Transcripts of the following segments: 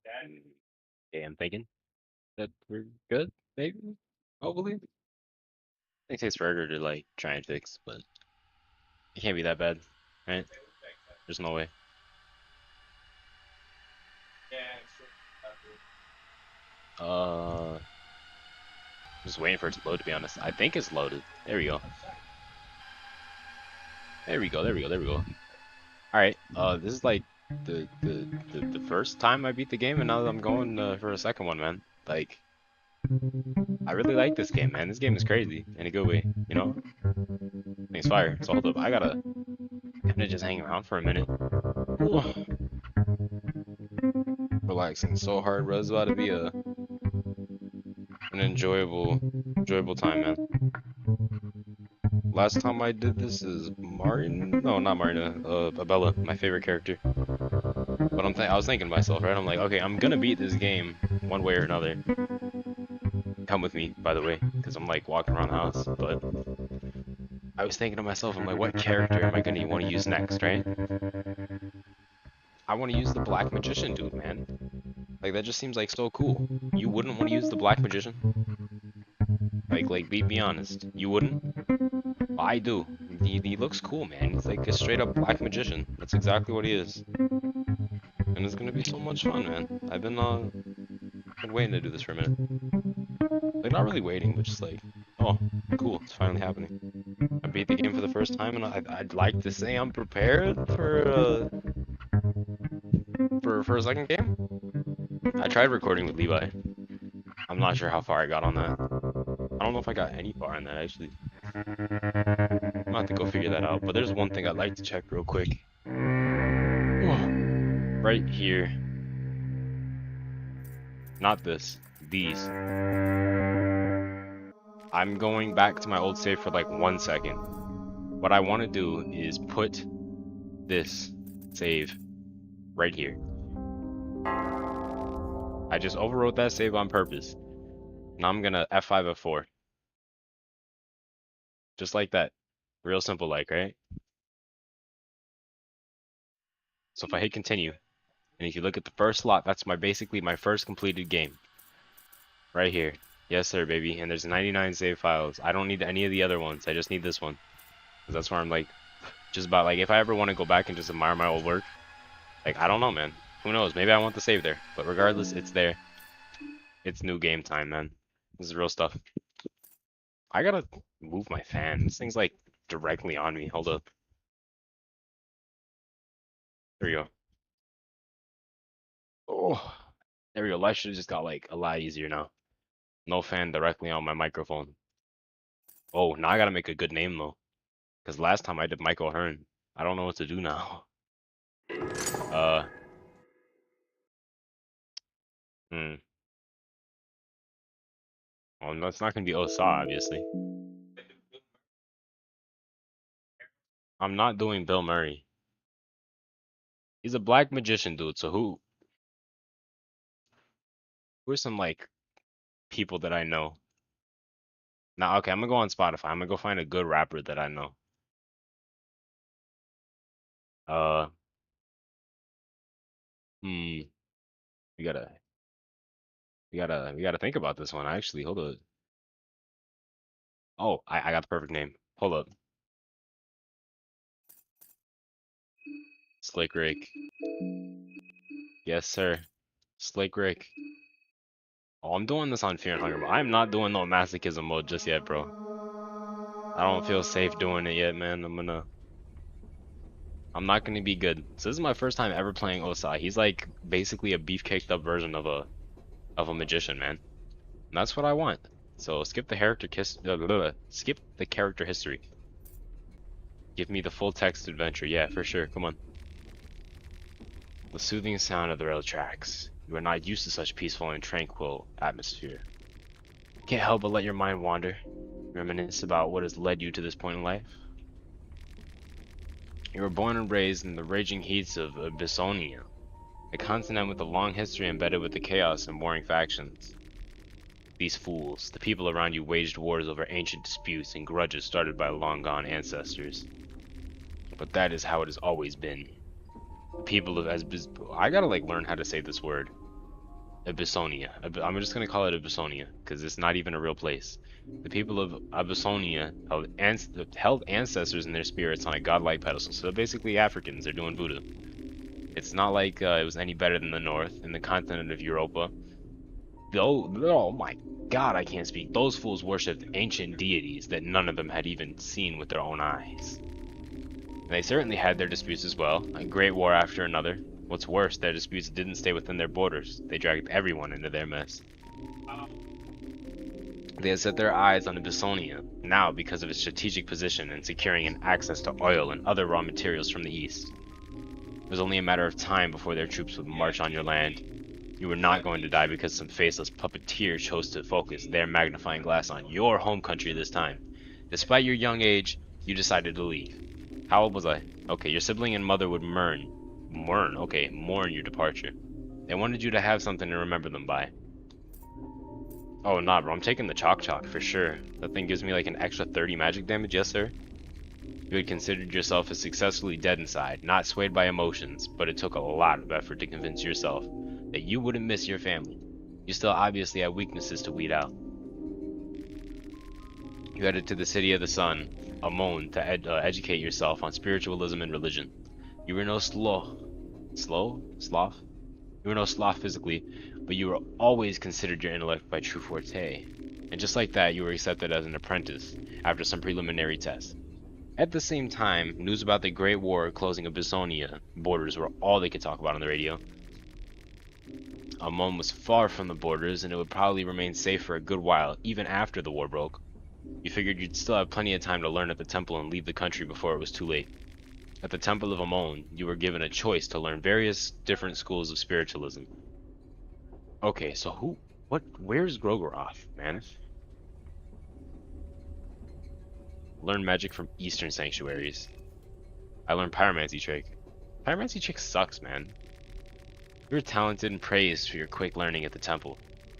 Okay, I'm thinking that we're good, maybe, hopefully. I think it takes forever to like try and fix, but it can't be that bad, right? There's no way. I'm just waiting for it to load, to be honest. I think it's loaded. There we go. There we go. There we go. There we go. All right. This is like the first time I beat the game, and now I'm going for a second one, man. Like, I really like this game, man. This game is crazy in a good way, you know? Things fire. So hold up, I gotta kind of just hang around for a minute. Relaxing so hard, bro. It's about to be an enjoyable time, man. Last time I did this is Martin. No, not Martin. Abella, my favorite character. But I was thinking to myself, right? I'm like, okay, I'm gonna beat this game one way or another. Come with me, by the way, because I'm like walking around the house. But I was thinking to myself, I'm like, what character am I gonna want to use next, right? I want to use the Black Magician dude, man. Like that just seems like so cool. You wouldn't want to use the Black Magician? Like, be honest. You wouldn't? I do. He looks cool, man. He's like a straight up Black Magician. That's exactly what he is. And it's gonna be so much fun, man. I've been waiting to do this for a minute. Like, not really waiting, but just like, oh, cool, it's finally happening. I beat the game for the first time, and I'd like to say I'm prepared for a second game. I tried recording with Levi. I'm not sure how far I got on that. I don't know if I got any far on that, actually. I'm gonna have to go figure that out. But there's one thing I'd like to check real quick. Right here. Not this. These. I'm going back to my old save for like 1 second. What I want to do is put this save right here. I just overwrote that save on purpose. Now I'm gonna F5 F4. Just like that. Real simple like, right? So if I hit continue, and if you look at the first slot, that's basically my first completed game. Right here. Yes sir, baby. And there's 99 save files. I don't need any of the other ones. I just need this one. Because that's where I'm like, just about like, if I ever want to go back and just admire my old work, like, I don't know, man. Who knows? Maybe I want the save there. But regardless, it's there. It's new game time, man. This is real stuff. I gotta move my fan. This thing's like directly on me. Hold up. There we go. Oh, there we go. Life should have just got like a lot easier now. No fan directly on my microphone. Oh, now I gotta make a good name though. Because last time I did Michael Hearn. I don't know what to do now. Uh, hmm. Well, no, it's not gonna be Osa, obviously. I'm not doing Bill Murray. He's a black magician, dude. So who are some like people that I know? Now, okay, I'm gonna go on Spotify. I'm gonna go find a good rapper that I know. Uh, hmm. We gotta, we gotta think about this one. Actually, hold up. Oh, I got the perfect name. Hold up. Slick Rick. Yes, sir. Slick Rick. Oh, I'm doing this on Fear and Hunger, but I'm not doing no masochism mode just yet, bro. I don't feel safe doing it yet, man. I'm not gonna be good. So this is my first time ever playing Osai. He's like basically a beef-caked up version of a magician, man. And that's what I want. So skip the character history. Give me the full text adventure. Yeah, for sure. Come on. The soothing sound of the rail tracks. You are not used to such peaceful and tranquil atmosphere. Can't help but let your mind wander, reminisce about what has led you to this point in life. You were born and raised in the raging heats of Abyssonia, a continent with a long history embedded with the chaos and warring factions. These fools, the people around you, waged wars over ancient disputes and grudges started by long-gone ancestors. But that is how it has always been. The people of I gotta like learn how to say this word. Abyssonia. I'm just gonna call it Abyssonia because it's not even a real place. The people of Abyssonia held ancestors and their spirits on a godlike pedestal. So they're basically Africans. They're doing voodoo. It's not like it was any better than the North in the continent of Europa. Though, oh my God, I can't speak. Those fools worshipped ancient deities that none of them had even seen with their own eyes. And they certainly had their disputes as well, a great war after another. What's worse, their disputes didn't stay within their borders. They dragged everyone into their mess. They had set their eyes on Abyssonia, now because of its strategic position and securing an access to oil and other raw materials from the east. It was only a matter of time before their troops would march on your land. You were not going to die because some faceless puppeteer chose to focus their magnifying glass on your home country this time. Despite your young age, you decided to leave. How old was I? Okay, your sibling and mother would mourn your departure. They wanted you to have something to remember them by. Oh, nah, bro, I'm taking the chalk for sure. That thing gives me like an extra 30 magic damage, yes, sir? You had considered yourself as successfully dead inside, not swayed by emotions, but it took a lot of effort to convince yourself that you wouldn't miss your family. You still obviously have weaknesses to weed out. You headed to the City of the Sun, Amon, to educate yourself on spiritualism and religion. You were no sloth? You were no sloth physically, but you were always considered your intellect by true forte. And just like that, you were accepted as an apprentice after some preliminary tests. At the same time, news about the Great War closing Abyssonia borders were all they could talk about on the radio. Amon was far from the borders, and it would probably remain safe for a good while, even after the war broke. You figured you'd still have plenty of time to learn at the temple and leave the country before it was too late. At the Temple of Amon, you were given a choice to learn various different schools of spiritualism. Okay, so where's Grogoroth, man? Learn magic from Eastern sanctuaries. I learned Pyromancy trick. Pyromancy trick sucks, man. You were talented and praised for your quick learning at the temple,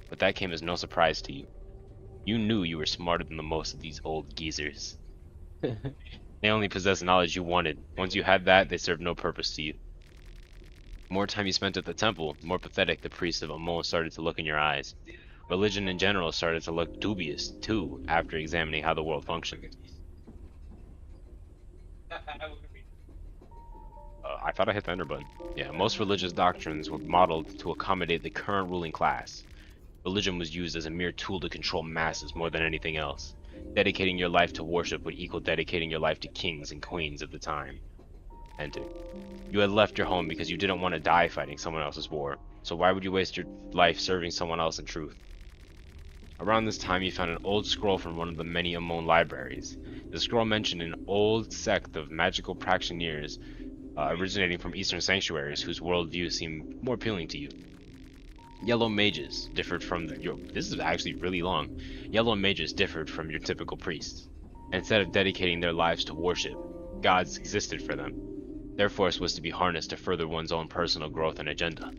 but that came as no surprise to you. You knew you were smarter than the most of these old geezers. They only possessed knowledge you wanted. Once you had that, they served no purpose to you. The more time you spent at the temple, the more pathetic the priests of Amon started to look in your eyes. Religion in general started to look dubious, too, after examining how the world functioned. I thought I hit the enter button. Yeah, most religious doctrines were modeled to accommodate the current ruling class. Religion was used as a mere tool to control masses more than anything else. Dedicating your life to worship would equal dedicating your life to kings and queens of the time. Enter. You had left your home because you didn't want to die fighting someone else's war, so why would you waste your life serving someone else in truth? Around this time you found an old scroll from one of the many Amon libraries. The scroll mentioned an old sect of magical practitioners originating from Eastern sanctuaries whose worldview seemed more appealing to you. Yellow mages differed from this is actually really long. Yellow mages differed from your typical priests. Instead of dedicating their lives to worship, gods existed for them. Their force was to be harnessed to further one's own personal growth and agenda.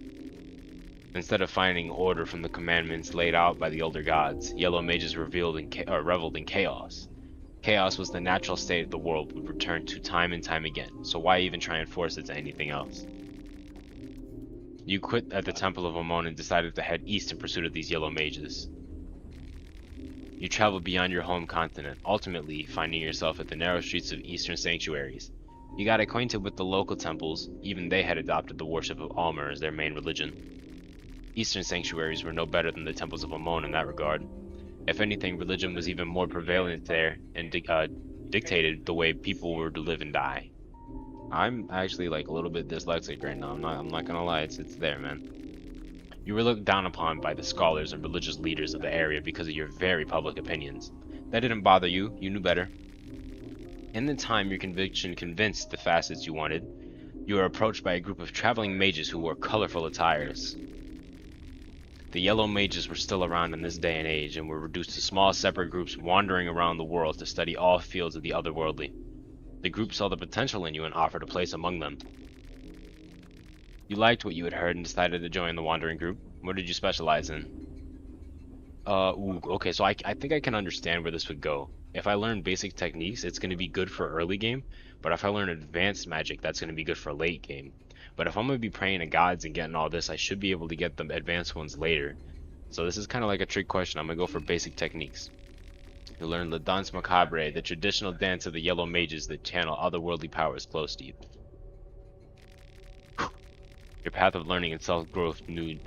Instead of finding order from the commandments laid out by the older gods, yellow mages reveled in chaos. Chaos was the natural state the world would return to time and time again, so why even try and force it to anything else? You quit at the Temple of Amon and decided to head east in pursuit of these yellow mages. You traveled beyond your home continent, ultimately finding yourself at the narrow streets of Eastern sanctuaries. You got acquainted with the local temples, even they had adopted the worship of Almer as their main religion. Eastern sanctuaries were no better than the temples of Amon in that regard. If anything, religion was even more prevalent there and dictated the way people were to live and die. I'm actually like a little bit dyslexic right now. I'm not gonna lie, it's there, man. You were looked down upon by the scholars and religious leaders of the area because of your very public opinions. That didn't bother you, you knew better. In the time your conviction convinced the facets you wanted, you were approached by a group of traveling mages who wore colorful attires. The yellow mages were still around in this day and age and were reduced to small separate groups wandering around the world to study all fields of the otherworldly. The group saw the potential in you and offered a place among them. You liked what you had heard and decided to join the wandering group. What did you specialize in? Okay, so I think I can understand where this would go. If I learn basic techniques, it's going to be good for early game, but if I learn advanced magic, that's going to be good for late game. But if I'm gonna be praying to gods and getting all this, I should be able to get the advanced ones later. So this is kind of like a trick question. I'm gonna go for basic techniques. You'll learn the Danse Macabre, the traditional dance of the yellow mages that channel otherworldly powers close to you. Your path of learning and self-growth knew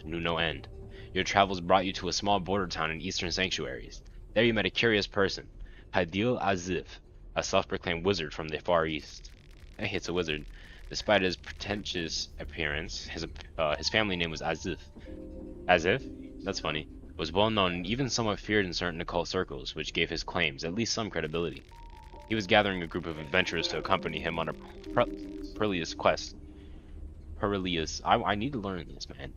no end. Your travels brought you to a small border town in eastern sanctuaries. There you met a curious person, Hadil Azif, a self-proclaimed wizard from the Far East. Hey, it's a wizard. Despite his pretentious appearance, his family name was Azif. Azif? That's funny. Was well known and even somewhat feared in certain occult circles, which gave his claims at least some credibility. He was gathering a group of adventurers to accompany him on a perilous quest. I need to learn this, man.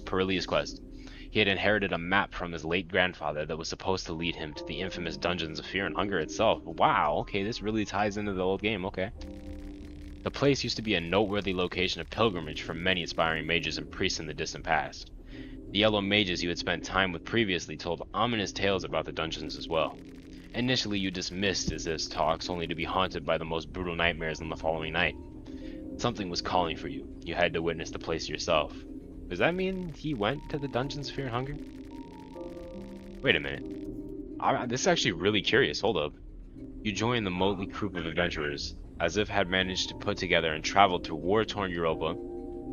Perilous quest. He had inherited a map from his late grandfather that was supposed to lead him to the infamous dungeons of Fear and Hunger itself. Wow, okay, this really ties into the old game, okay. The place used to be a noteworthy location of pilgrimage for many aspiring mages and priests in the distant past. The yellow mages you had spent time with previously told ominous tales about the dungeons as well. Initially you dismissed Azif's talks, only to be haunted by the most brutal nightmares on the following night. Something was calling for you. You had to witness the place yourself. Does that mean he went to the dungeons of Fear and Hunger? Wait a minute. This is actually really curious. Hold up. You joined the motley group of adventurers, Azif had managed to put together and traveled through war-torn Europa.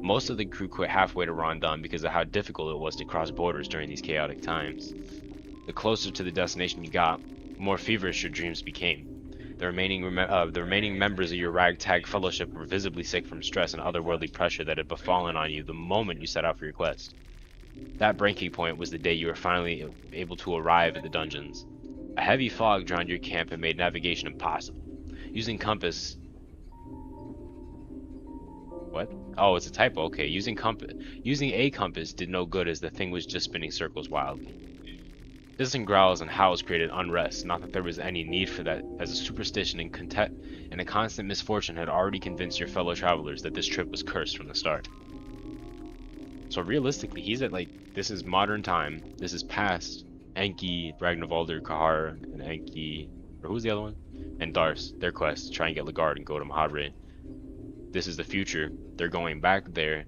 Most of the crew quit halfway to Rondon because of how difficult it was to cross borders during these chaotic times. The closer to the destination you got, the more feverish your dreams became. The remaining members of your ragtag fellowship were visibly sick from stress and otherworldly pressure that had befallen on you the moment you set out for your quest. That breaking point was the day you were finally able to arrive at the dungeons. A heavy fog drowned your camp and made navigation impossible. Using compass... What? Oh, it's a typo. Okay, using a compass did no good as the thing was just spinning circles wildly. Distant growls and howls created unrest, not that there was any need for that, as a superstition and a constant misfortune had already convinced your fellow travelers that this trip was cursed from the start. So realistically, he's at this is modern time, this is past Enki, Ragnarvaldur, Kahar, and Enki, or who's the other one? And Dars, their quest to try and get Lagard and go to Mahabre. This is the future. They're going back there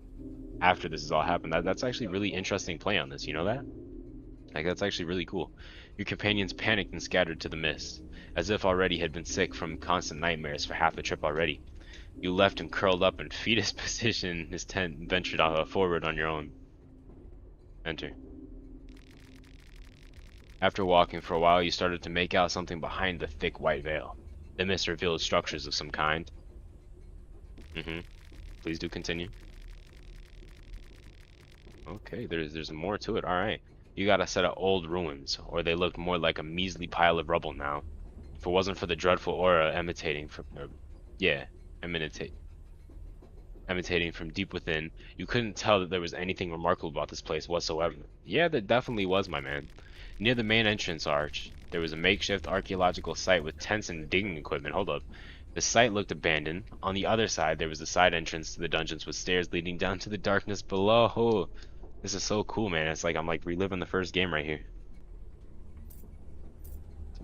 after this has all happened. That's actually really interesting play on this, you know that? That's actually really cool. Your companions panicked and scattered to the mist, as if already had been sick from constant nightmares for half the trip already. You left him curled up in fetus position in his tent and ventured forward on your own. Enter. After walking for a while, you started to make out something behind the thick white veil. The mist revealed structures of some kind. Please do continue. Okay, there's more to it. Alright. You got a set of old ruins, or they looked more like a measly pile of rubble now. If it wasn't for the dreadful aura emanating from deep within, you couldn't tell that there was anything remarkable about this place whatsoever. Yeah, there definitely was, my man. Near the main entrance arch, there was a makeshift archaeological site with tents and digging equipment. Hold up. The site looked abandoned. On the other side, there was a side entrance to the dungeons with stairs leading down to the darkness below. This is so cool, man. It's like I'm reliving the first game right here.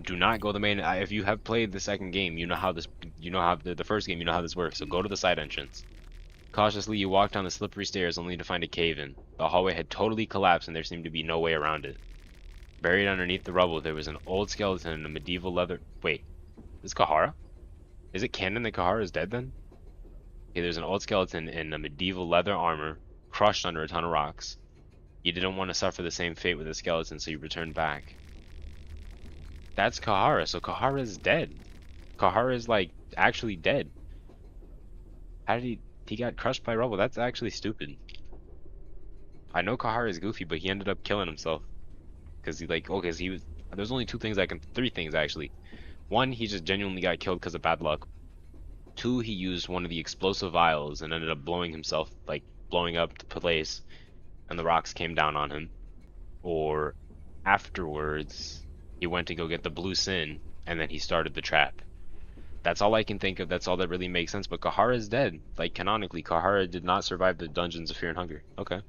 Do not go the main. If you have played the second game, you know how this. You know how the first game. You know how this works. So go to the side entrance. Cautiously, you walked down the slippery stairs, only to find a cave-in. The hallway had totally collapsed, and there seemed to be no way around it. Buried underneath the rubble, there was an old skeleton in a medieval leather. Wait, is Kahara? Is it canon that Kahara is dead then? Okay, there's an old skeleton in a medieval leather armor, crushed under a ton of rocks. You didn't want to suffer the same fate with the skeleton, so you returned back. That's Kahara, so Kahara is dead. Kahara is actually dead. How did he got crushed by rubble? That's actually stupid. I know Kahara is goofy, but he ended up killing himself. Because there's only three things actually. One, he just genuinely got killed because of bad luck. Two, he used one of the explosive vials and ended up blowing himself, blowing up the place, and the rocks came down on him. Or afterwards, he went to go get the blue sin, and then he started the trap. That's all I can think of. That's all that really makes sense. But Kahara is dead. Canonically, Kahara did not survive the dungeons of Fear and Hunger. Okay.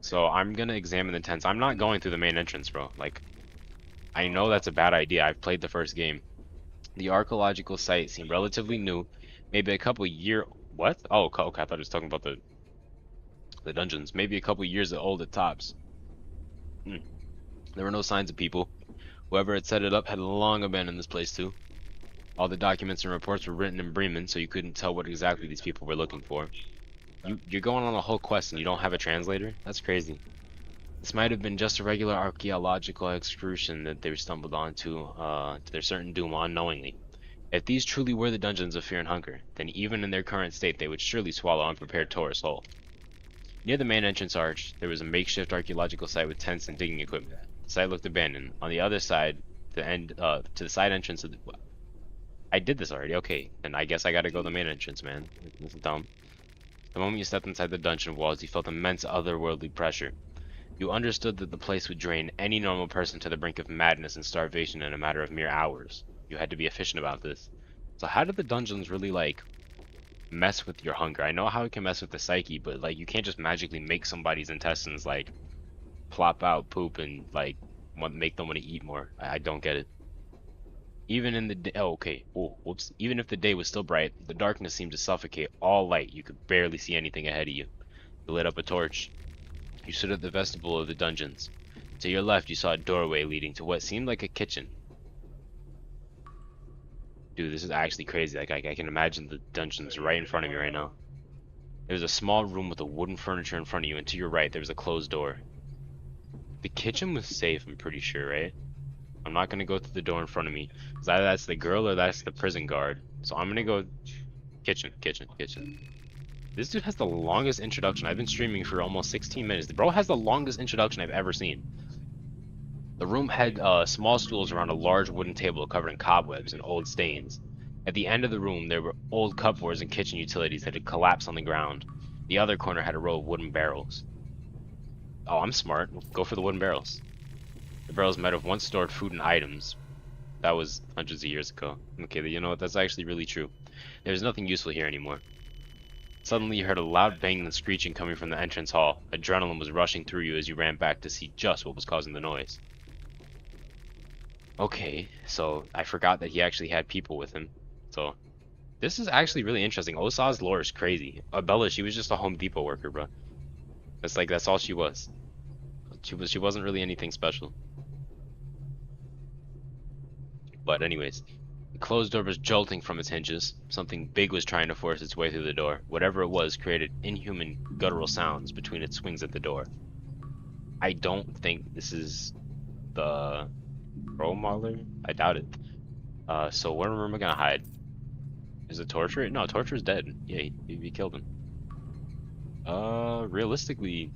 So I'm gonna examine the tents. I'm not going through the main entrance, bro. I know that's a bad idea. I've played the first game. The archaeological site seemed relatively new, maybe a couple year. What? Oh, okay. I thought he was talking about the dungeons. Maybe a couple years old at tops. Hmm. There were no signs of people. Whoever had set it up had long abandoned this place too. All the documents and reports were written in Bremen, so you couldn't tell what exactly these people were looking for. You're going on a whole quest and you don't have a translator? That's crazy. This might have been just a regular archaeological excursion that they stumbled onto, to their certain doom unknowingly. If these truly were the dungeons of fear and hunger, then even in their current state they would surely swallow unprepared tourists whole. Near the main entrance arch, there was a makeshift archaeological site with tents and digging equipment. The site looked abandoned. On the other side, to the side entrance of the... I did this already, okay. And I guess I gotta go to the main entrance, man. This is dumb. The moment you stepped inside the dungeon walls, you felt immense otherworldly pressure. You understood that the place would drain any normal person to the brink of madness and starvation in a matter of mere hours. You had to be efficient about this. So how did the dungeons really, like, mess with your hunger? I know how it can mess with the psyche, but, like, you can't just magically make somebody's intestines, like, plop out poop and, like, make them want to eat more. I don't get it. Even in the day, oh, okay, oh, whoops. Even if the day was still bright, the darkness seemed to suffocate all light. You could barely see anything ahead of you. You lit up a torch. You stood at the vestibule of the dungeons. To your left, you saw a doorway leading to what seemed like a kitchen. Dude, this is actually crazy. Like, I can imagine the dungeons right in front of me right now. There was a small room with a wooden furniture in front of you, and to your right, there was a closed door. The kitchen was safe, I'm pretty sure, right? I'm not gonna go through the door in front of me. Cause either that's the girl or that's the prison guard. So I'm gonna go kitchen, kitchen, kitchen. This dude has the longest introduction. I've been streaming for almost 16 minutes. The bro has the longest introduction I've ever seen. The room had small stools around a large wooden table covered in cobwebs and old stains. At the end of the room, there were old cupboards and kitchen utilities that had collapsed on the ground. The other corner had a row of wooden barrels. Oh, I'm smart. Go for the wooden barrels. The barrels might have once stored food and items. That was hundreds of years ago. Okay, you know what? That's actually really true. There's nothing useful here anymore. Suddenly you heard a loud banging and screeching coming from the entrance hall. Adrenaline was rushing through you as you ran back to see just what was causing the noise. Okay, so I forgot that he actually had people with him. So this is actually really interesting. Osa's lore is crazy. Bella, she was just a Home Depot worker, bro. That's all she was. She wasn't really anything special. But anyways, the closed door was jolting from its hinges. Something big was trying to force its way through the door. Whatever it was created inhuman guttural sounds between its swings at the door. I don't think this is the Promosing? I doubt it. So where am I gonna hide? Is it Torture? No, Torture's dead. Yeah, he killed him. Realistically,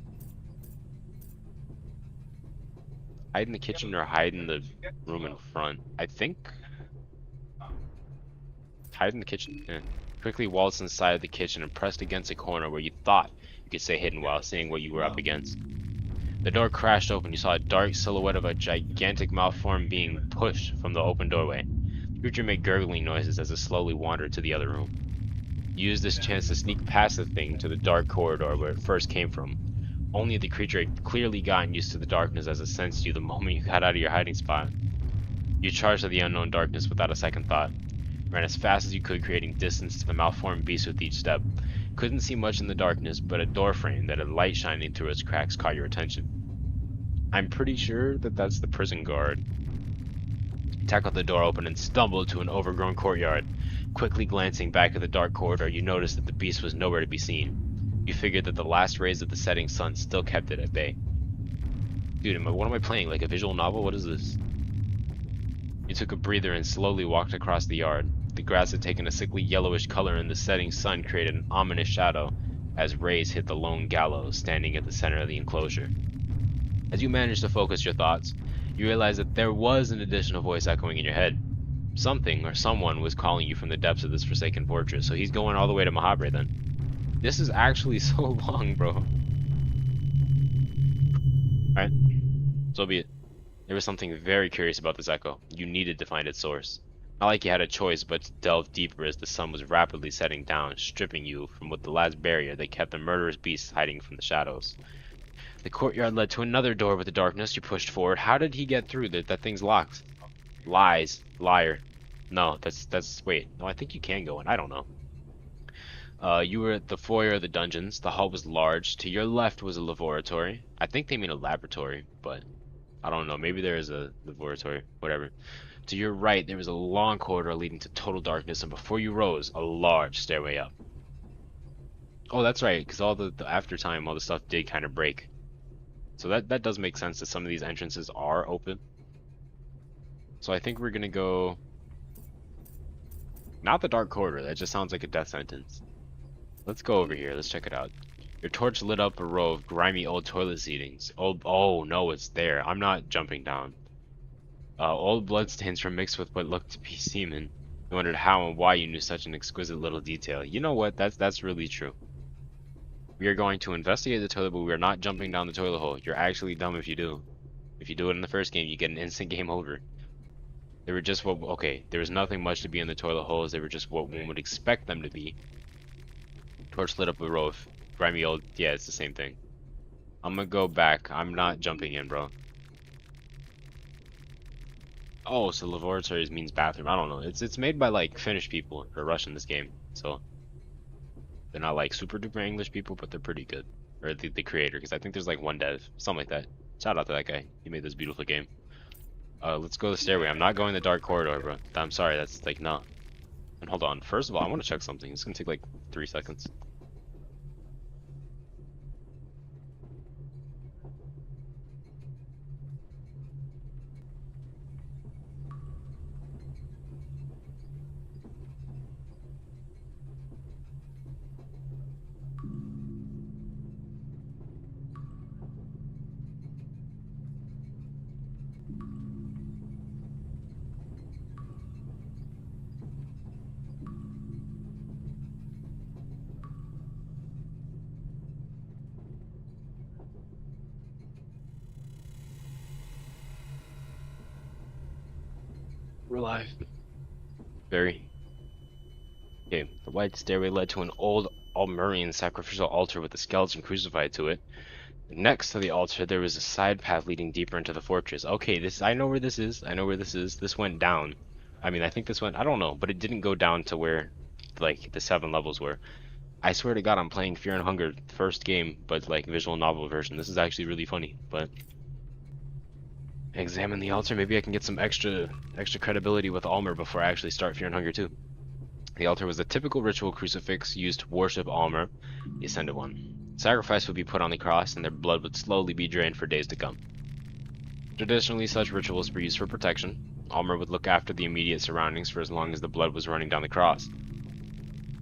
hide in the kitchen or hide in the room in front. I think hide in the kitchen. Yeah. Quickly waltzed inside the kitchen and pressed against a corner where you thought you could stay hidden while seeing what you were up against. The door crashed open. You saw a dark silhouette of a gigantic malformed being pushed from the open doorway. The creature made gurgling noises as it slowly wandered to the other room. You used this chance to sneak past the thing to the dark corridor where it first came from. Only the creature had clearly gotten used to the darkness as it sensed you the moment you got out of your hiding spot. You charged at the unknown darkness without a second thought. Ran as fast as you could, creating distance to the malformed beast with each step. Couldn't see much in the darkness, but a door frame that had light shining through its cracks caught your attention. I'm pretty sure that that's the prison guard. Tackled the door open and stumbled to an overgrown courtyard. Quickly glancing back at the dark corridor, you noticed that the beast was nowhere to be seen. You figured that the last rays of the setting sun still kept it at bay. Dude, what am I playing? Like a visual novel? What is this? You took a breather and slowly walked across the yard. The grass had taken a sickly yellowish color and the setting sun created an ominous shadow as rays hit the lone gallows standing at the center of the enclosure. As you managed to focus your thoughts, you realized that there was an additional voice echoing in your head. Something or someone was calling you from the depths of this forsaken fortress, so he's going all the way to Mahabre then. This is actually so long, bro. Alright, so be it. There was something very curious about this echo. You needed to find its source. Not like you had a choice but to delve deeper as the sun was rapidly setting down, stripping you from what the last barrier that kept the murderous beast hiding from the shadows. The courtyard led to another door with the darkness. You pushed forward. How did he get through? That thing's locked. Lies. Liar. No, that's wait. No, I think you can go in. I don't know. You were at the foyer of the dungeons. The hall was large. To your left was a laboratory. I think they mean a laboratory, but I don't know. Maybe there is a laboratory. Whatever. To your right, there was a long corridor leading to total darkness, and before you rose, a large stairway up. Oh, that's right, because all the after time, all the stuff did kind of break. So that does make sense that some of these entrances are open. So I think we're gonna go not the dark corridor. That just sounds like a death sentence. Let's go over here. Let's check it out. Your torch lit up a row of grimy old toilet seatings. Oh no, it's there. I'm not jumping down. Old bloodstains were mixed with what looked to be semen. You wondered how and why you knew such an exquisite little detail. You know what? That's really true. We are going to investigate the toilet, but we are not jumping down the toilet hole. You're actually dumb if you do. If you do it in the first game, you get an instant game over. They were just what, okay, there was nothing much to be in the toilet holes. They were just what one would expect them to be. Torch lit up a row of grimy old, yeah, it's the same thing. I'm gonna go back. I'm not jumping in, bro. Oh, so laboratories means bathroom. I don't know. It's made by like Finnish people who are rushing this game, so they're not like super duper English people, but they're pretty good. Or the creator, because I think there's like one dev, something like that. Shout out to that guy. He made this beautiful game. Let's go the stairway. I'm not going the dark corridor, bro. I'm sorry. That's like not. And hold on. First of all, I want to check something. It's gonna take like 3 seconds. We're live. Very. Okay, the wide stairway led to an old Almurian sacrificial altar with a skeleton crucified to it. Next to the altar, there was a side path leading deeper into the fortress. Okay, I know where this is. I know where this is. This went down. I mean, I think this went, I don't know, but it didn't go down to where, like, the 7 levels were. I swear to God, I'm playing Fear and Hunger, first game, but, like, visual novel version. This is actually really funny, but... Examine the altar. Maybe I can get some extra credibility with Almer before I actually start Fear and Hunger 2. The altar was a typical ritual crucifix used to worship Almer, the Ascended One. Sacrifice would be put on the cross, and their blood would slowly be drained for days to come. Traditionally, such rituals were used for protection. Almer would look after the immediate surroundings for as long as the blood was running down the cross.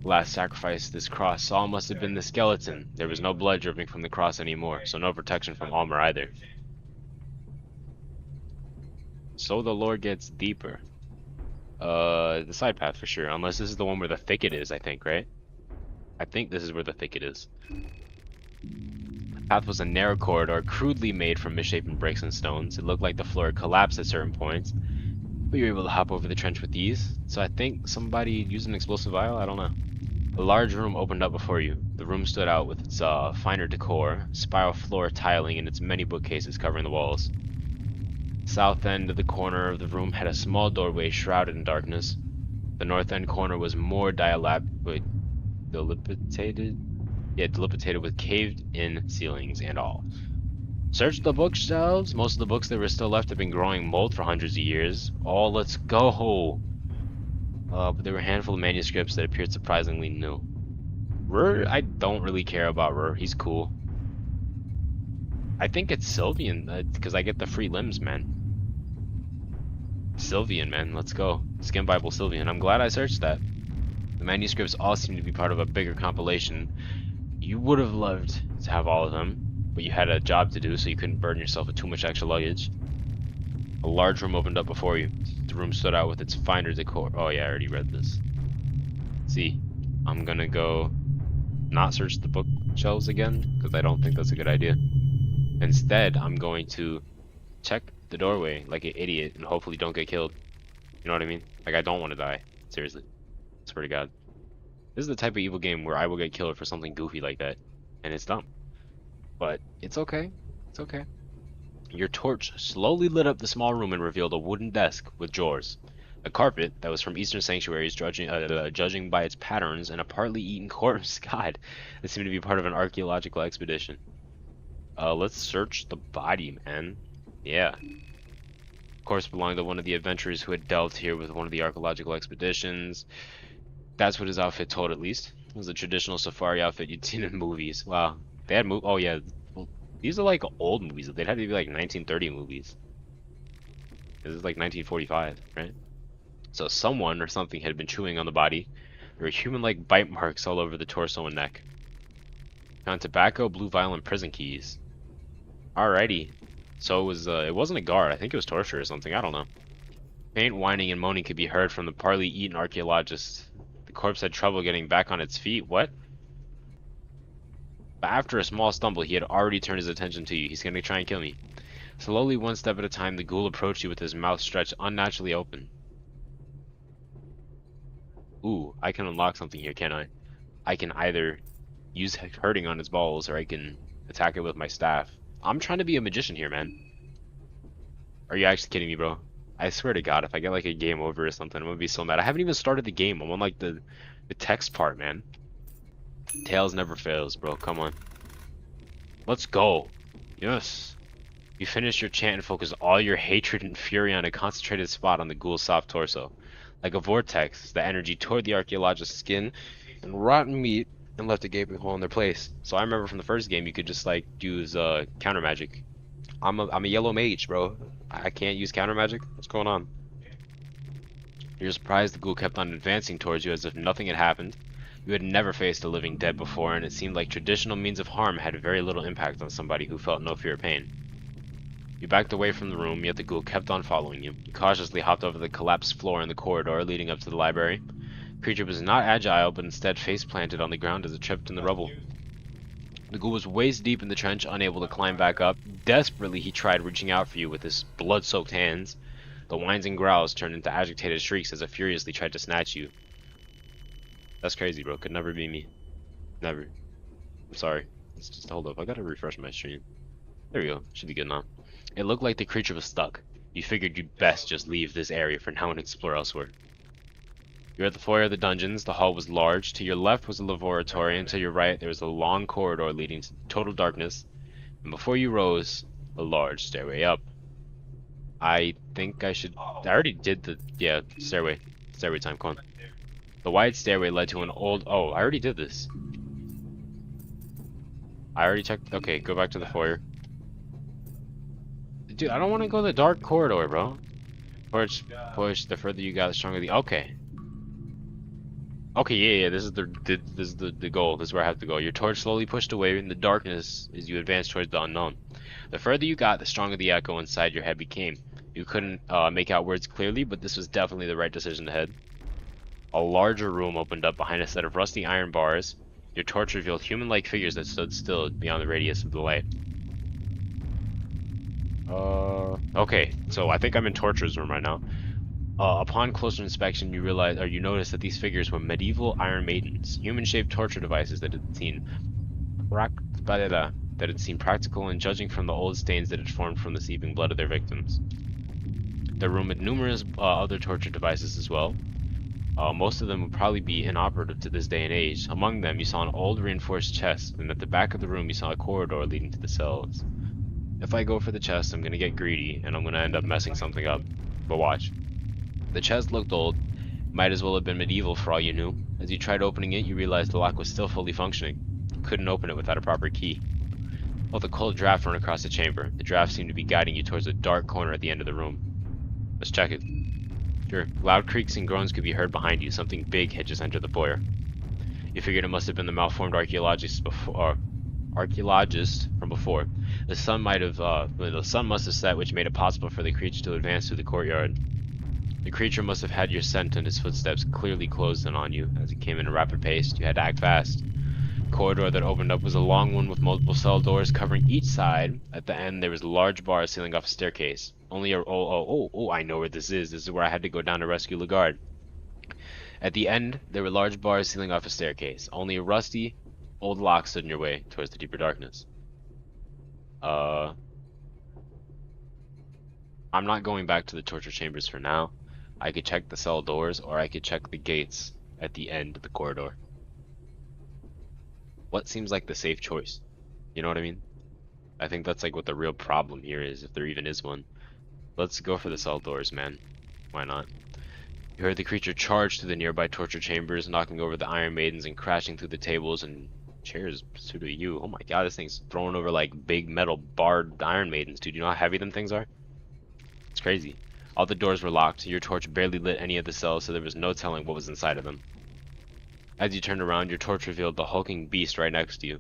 The last sacrifice this cross saw must have been the skeleton. There was no blood dripping from the cross anymore, so no protection from Almer either. So the lore gets deeper. The side path for sure, unless this is the one where the thicket is, I think, right? I think this is where the thicket is. The path was a narrow corridor, crudely made from misshapen bricks and stones. It looked like the floor had collapsed at certain points, but you were able to hop over the trench with ease. So I think somebody used an explosive vial? I don't know. A large room opened up before you. The room stood out with its finer decor, spiral floor tiling, and its many bookcases covering the walls. South end of the corner of the room had a small doorway shrouded in darkness. The north end corner was more dilapidated with caved-in ceilings and all. Search the bookshelves. Most of the books that were still left had been growing mold for hundreds of years. Oh, let's go! But there were a handful of manuscripts that appeared surprisingly new. Rur, I don't really care about Rur. He's cool. I think it's Sylvian, because I get the free limbs, man. Sylvian, man, let's go. Skin Bible Sylvian. I'm glad I searched that. The manuscripts all seem to be part of a bigger compilation. You would have loved to have all of them, but you had a job to do, so you couldn't burden yourself with too much extra luggage. A large room opened up before you. The room stood out with its finer decor. Oh yeah, I already read this. See, I'm gonna go not search the bookshelves again, because I don't think that's a good idea. Instead, I'm going to check the doorway like an idiot and hopefully don't get killed. You know what I mean? Like, I don't want to die. Seriously. Swear to God. This is the type of evil game where I will get killed for something goofy like that. And it's dumb. But it's okay. It's okay. Your torch slowly lit up the small room and revealed a wooden desk with drawers. A carpet that was from Eastern sanctuaries, judging by its patterns, and a partly eaten corpse. God, this seemed to be part of an archaeological expedition. Let's search the body, man. Yeah. Of course, belonged to one of the adventurers who had delved here with one of the archaeological expeditions. That's what his outfit told, at least. It was a traditional safari outfit you'd seen in movies. Wow. They had oh yeah. Well, these are like old movies. They'd have to be like 1930 movies. This is like 1945, right? So someone or something had been chewing on the body. There were human-like bite marks all over the torso and neck. Found tobacco, blue vial, and prison keys. Alrighty. So it wasn't a guard. I think it was torture or something. I don't know. Faint whining and moaning could be heard from the partly eaten archaeologist. The corpse had trouble getting back on its feet. What? But after a small stumble, he had already turned his attention to you. He's gonna try and kill me. Slowly, one step at a time, the ghoul approached you with his mouth stretched unnaturally open. Ooh, I can unlock something here, can't I? I can either use hurting on its balls, or I can attack it with my staff. I'm trying to be a magician here, man. Are you actually kidding me, bro? I swear to God, if I get like a game over or something, I'm gonna be so mad. I haven't even started the game. I'm on like the text part, man. Tails never fails, bro. Come on. Let's go. Yes. You finish your chant and focus all your hatred and fury on a concentrated spot on the ghoul's soft torso. Like a vortex, the energy tore the archaeologist's skin and rotten meat and left a gaping hole in their place. So I remember from the first game you could just like use counter magic. I'm a yellow mage, bro. I can't use counter magic. What's going on? You're surprised the ghoul kept on advancing towards you as if nothing had happened. You had never faced a living dead before, and it seemed like traditional means of harm had very little impact on somebody who felt no fear or pain. You backed away from the room, yet the ghoul kept on following you. You cautiously hopped over the collapsed floor in the corridor leading up to the library. The creature was not agile, but instead face-planted on the ground as it tripped in the rubble. The ghoul was waist deep in the trench, unable to climb back up. Desperately, he tried reaching out for you with his blood-soaked hands. The whines and growls turned into agitated shrieks as it furiously tried to snatch you. That's crazy, bro. Could never be me. Never. I'm sorry. Let's just hold up. I gotta refresh my stream. There we go. Should be good now. It looked like the creature was stuck. You figured you'd best just leave this area for now and explore elsewhere. You're at the foyer of the dungeons. The hall was large. To your left was a laboratory, and to your right there was a long corridor leading to total darkness. And before you rose, a large stairway up. I think I should... I already did the... Yeah, stairway. Stairway time, come on. The wide stairway led to an old... Oh, I already did this. I already checked... Okay, go back to the foyer. Dude, I don't want to go the dark corridor, bro. Push. The further you got, the stronger the... Okay. Okay, yeah. This is the goal. This is where I have to go. Your torch slowly pushed away in the darkness as you advanced towards the unknown. The further you got, the stronger the echo inside your head became. You couldn't make out words clearly, but this was definitely the right decision to head. A larger room opened up behind a set of rusty iron bars. Your torch revealed human-like figures that stood still beyond the radius of the light. Okay, so I think I'm in Torture's room right now. Upon closer inspection, you notice that these figures were medieval Iron Maidens, human-shaped torture devices that had seen practical, and judging from the old stains that had formed from the seeping blood of their victims. The room had numerous other torture devices as well. Most of them would probably be inoperative to this day and age. Among them, you saw an old reinforced chest, and at the back of the room, you saw a corridor leading to the cells. If I go for the chest, I'm gonna get greedy, and I'm gonna end up messing something up. But watch. The chest looked old, might as well have been medieval for all you knew. As you tried opening it, you realized the lock was still fully functioning. You couldn't open it without a proper key. Felt a cold draft run across the chamber. The draft seemed to be guiding you towards a dark corner at the end of the room. Let's check it. Sure. Loud creaks and groans could be heard behind you. Something big had just entered the foyer. You figured it must have been the malformed archaeologist from before. The sun must have set, which made it possible for the creature to advance through the courtyard. The creature must have had your scent, and his footsteps clearly closed in on you. As it came in a rapid pace, you had to act fast. The corridor that opened up was a long one with multiple cell doors covering each side. At the end, there was a large bar sealing off a staircase. I know where this is. This is where I had to go down to rescue Lagarde. At the end, there were large bars sealing off a staircase. Only a rusty, old lock stood in your way towards the deeper darkness. I'm not going back to the torture chambers for now. I could check the cell doors, or I could check the gates at the end of the corridor. What seems like the safe choice? You know what I mean? I think that's like what the real problem here is, if there even is one. Let's go for the cell doors, man. Why not? You heard the creature charge through the nearby torture chambers, knocking over the Iron Maidens and crashing through the tables and chairs pursuit of you. Oh my god, this thing's throwing over like big metal barred Iron Maidens, dude. You know how heavy them things are? It's crazy. All the doors were locked. Your torch barely lit any of the cells, so there was no telling what was inside of them. As you turned around, your torch revealed the hulking beast right next to you.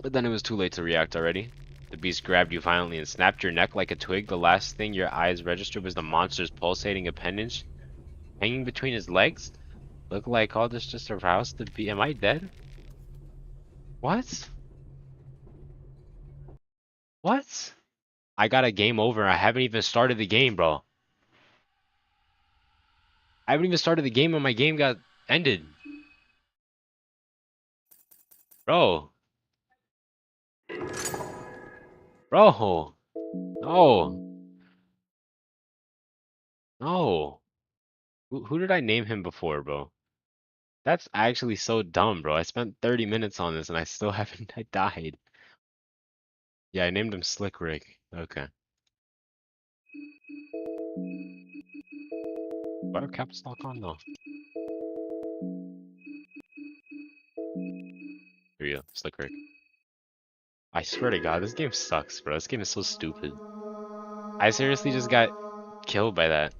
But then it was too late to react already. The beast grabbed you violently and snapped your neck like a twig. The last thing your eyes registered was the monster's pulsating appendage hanging between his legs. Look like all this just aroused the beast. Am I dead? What? What? I got a game over. I haven't even started the game, bro. I haven't even started the game and my game got ended. Bro. Bro. No. No. Who did I name him before, bro? That's actually so dumb, bro. I spent 30 minutes on this and I still haven't. I died. Yeah, I named him Slick Rick. Okay. Do I have caps lock on? No. Here you go, Slick Rick. I swear to God, this game sucks, bro. This game is so stupid. I seriously just got killed by that.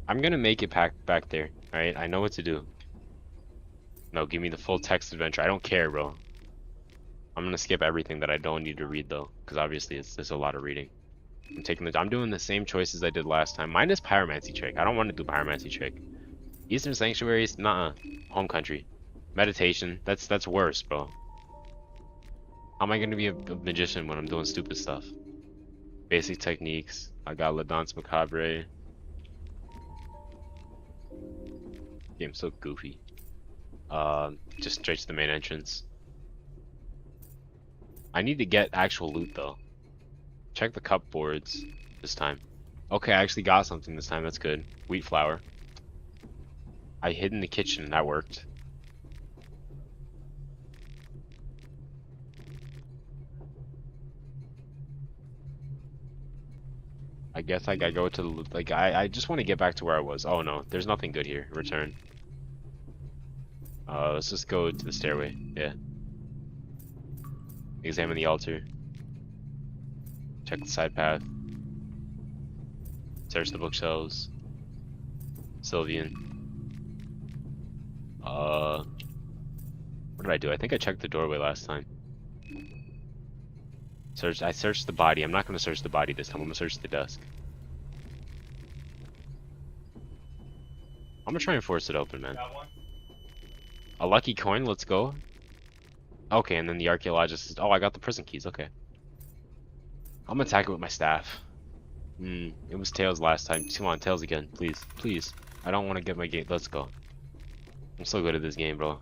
I'm gonna make it back there, alright? I know what to do. No, give me the full text adventure. I don't care, bro. I'm gonna skip everything that I don't need to read, though, because obviously there's a lot of reading. I'm doing the same choices I did last time. Minus Pyromancy trick. I don't want to do Pyromancy trick. Eastern Sanctuaries, nah. Home country. Meditation. That's worse, bro. How am I gonna be a magician when I'm doing stupid stuff? Basic techniques. I got La Danse Macabre. Game's so goofy. Just straight to the main entrance. I need to get actual loot though. Check the cupboards this time. Okay, I actually got something this time. That's good. Wheat flour. I hid in the kitchen and that worked. I guess I gotta go to the like I just want to get back to where I was. Oh no, there's nothing good here. Return. Let's just go to the stairway. Yeah. Examine the altar. Check the side path. Search the bookshelves. Sylvian. What did I do? I think I checked the doorway last time. I searched the body. I'm not gonna search the body this time. I'm gonna search the desk. I'm gonna try and force it open, man. A lucky coin, let's go. Okay, and then the archaeologist is, oh, I got the prison keys, okay. I'm gonna attack it with my staff. It was Tails last time. Come on, Tails again, please, please. I don't want to get my gate, let's go. I'm so good at this game, bro.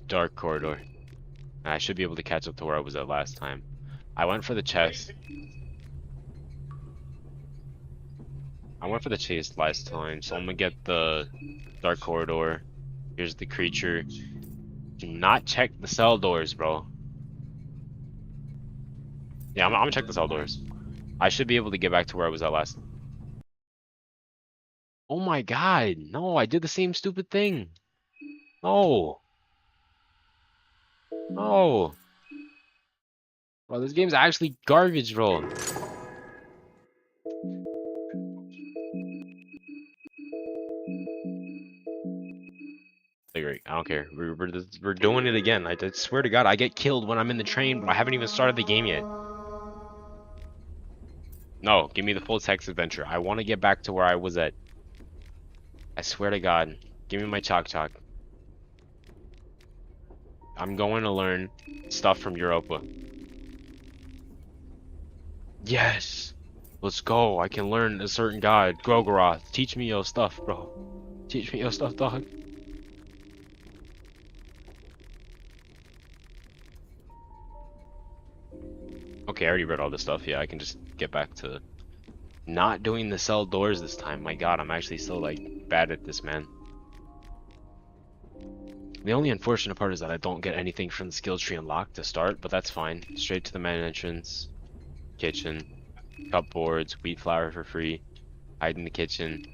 Dark corridor. I should be able to catch up to where I was at last time. I went for the chest. I went for the chest last time, so I'm gonna get the dark corridor. Here's the creature. Do not check the cell doors, bro. Yeah, I'm gonna check the cell doors. I should be able to get back to where I was at last. Oh my god, no, I did the same stupid thing. No. No. Bro, this game's actually garbage, bro. Like, I don't care. We're doing it again. I swear to God, I get killed when I'm in the train, but I haven't even started the game yet. No, give me the full text adventure. I want to get back to where I was at. I swear to God. Give me my chalk chalk. I'm going to learn stuff from Europa. Yes! Let's go. I can learn a certain god. Grogoroth. Teach me your stuff, bro. Teach me your stuff, dog. Okay, I already read all this stuff. Yeah, I can just get back to Not doing the cell doors this time. My god, I'm actually so, like, bad at this, man. The only unfortunate part is that I don't get anything from the skill tree unlocked to start, but that's fine. Straight to the main entrance, kitchen, cupboards, wheat flour for free, hide in the kitchen.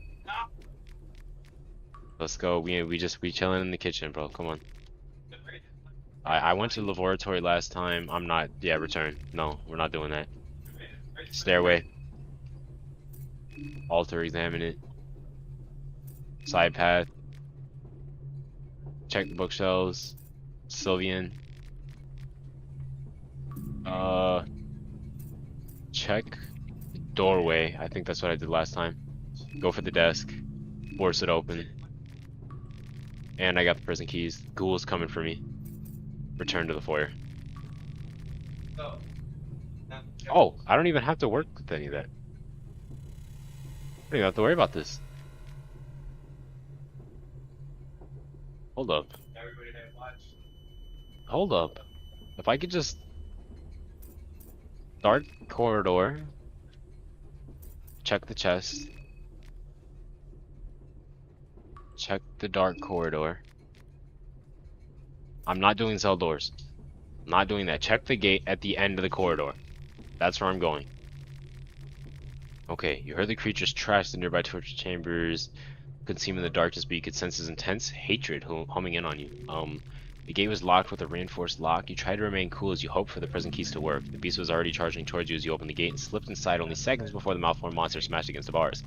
Let's go. We chilling in the kitchen, bro. Come on. I went to the laboratory last time. I'm not. Yeah, return. No, we're not doing that. Stairway. Altar. Examine it. Side path. Check the bookshelves. Sylvian. Check the doorway. I think that's what I did last time. Go for the desk. Force it open. And I got the prison keys. Ghoul's coming for me. Return to the foyer. Oh, I don't even have to work with any of that. I don't even have to worry about this. Hold up. Hold up. If I could just... Dark corridor. Check the chest. Check the dark corridor. I'm not doing cell doors. I'm not doing that. Check the gate at the end of the corridor. That's where I'm going. Okay, you heard the creature's trash the nearby torture chambers. Couldn't see him in the darkness, but you could sense his intense hatred homing in on you. The gate was locked with a reinforced lock. You tried to remain cool as you hoped for the prison keys to work. The beast was already charging towards you as you opened the gate and slipped inside only seconds before the malformed monster smashed against the bars.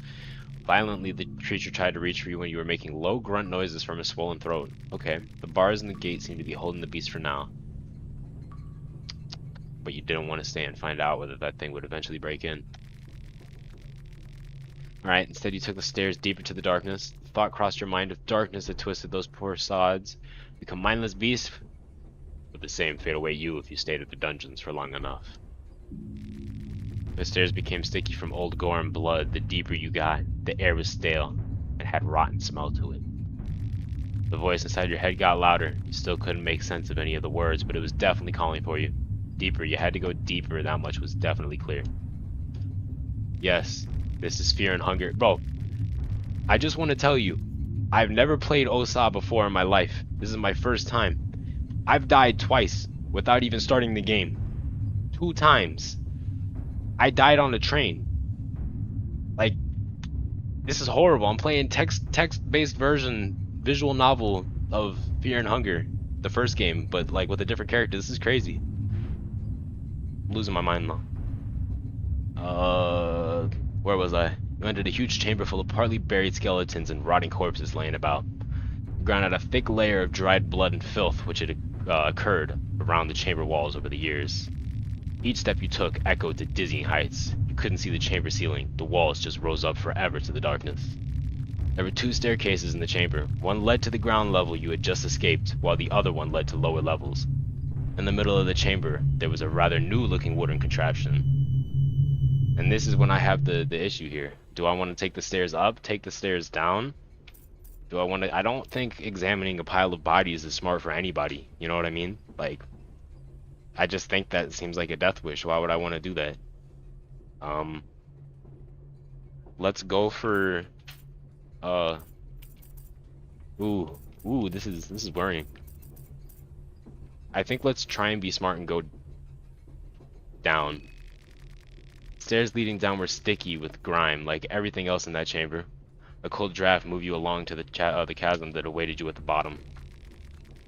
Violently, the creature tried to reach for you when you were making low grunt noises from his swollen throat. Okay, the bars in the gate seem to be holding the beast for now. But you didn't want to stay and find out whether that thing would eventually break in. Alright, instead you took the stairs deep into the darkness. The thought crossed your mind of darkness that twisted those poor sods. Become mindless beasts, but the same fate await you if you stayed at the dungeons for long enough. The stairs became sticky from old gore and blood. The deeper you got, the air was stale and had rotten smell to it. The voice inside your head got louder. You still couldn't make sense of any of the words, but it was definitely calling for you. Deeper, you had to go deeper, that much was definitely clear. Yes, this is Fear and Hunger. Bro, I just want to tell you, I've never played OSA before in my life. This is my first time. I've died twice without even starting the game. 2 times. I died on a train. Like, this is horrible. I'm playing text-based version, visual novel of Fear and Hunger, the first game, but like with a different character. This is crazy. I'm losing my mind though. Where was I? You entered a huge chamber full of partly buried skeletons and rotting corpses laying about. The ground had a thick layer of dried blood and filth which had occurred around the chamber walls over the years. Each step you took echoed to dizzying heights. You couldn't see the chamber ceiling. The walls just rose up forever to the darkness. There were 2 staircases in the chamber. One led to the ground level you had just escaped, while the other one led to lower levels. In the middle of the chamber, there was a rather new-looking wooden contraption. And this is when I have the issue here. Do I want to take the stairs up, take the stairs down? Do I want to... I don't think examining a pile of bodies is smart for anybody. You know what I mean? Like, I just think that seems like a death wish. Why would I want to do that? Let's go for... Ooh, this is worrying. I think let's try and be smart and go down. Stairs leading down were sticky with grime, like everything else in that chamber. A cold draft moved you along to the chasm that awaited you at the bottom.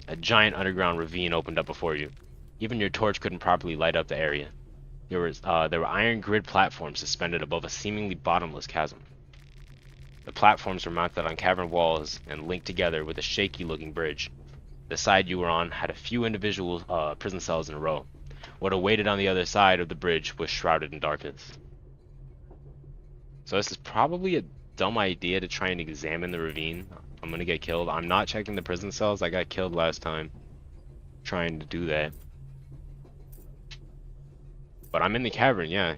A giant underground ravine opened up before you. Even your torch couldn't properly light up the area. There were iron grid platforms suspended above a seemingly bottomless chasm. The platforms were mounted on cavern walls and linked together with a shaky-looking bridge. The side you were on had a few individual prison cells in a row. What awaited on the other side of the bridge was shrouded in darkness. So this is probably a dumb idea to try and examine the ravine. I'm gonna get killed. I'm not checking the prison cells. I got killed last time trying to do that. But I'm in the cavern, yeah.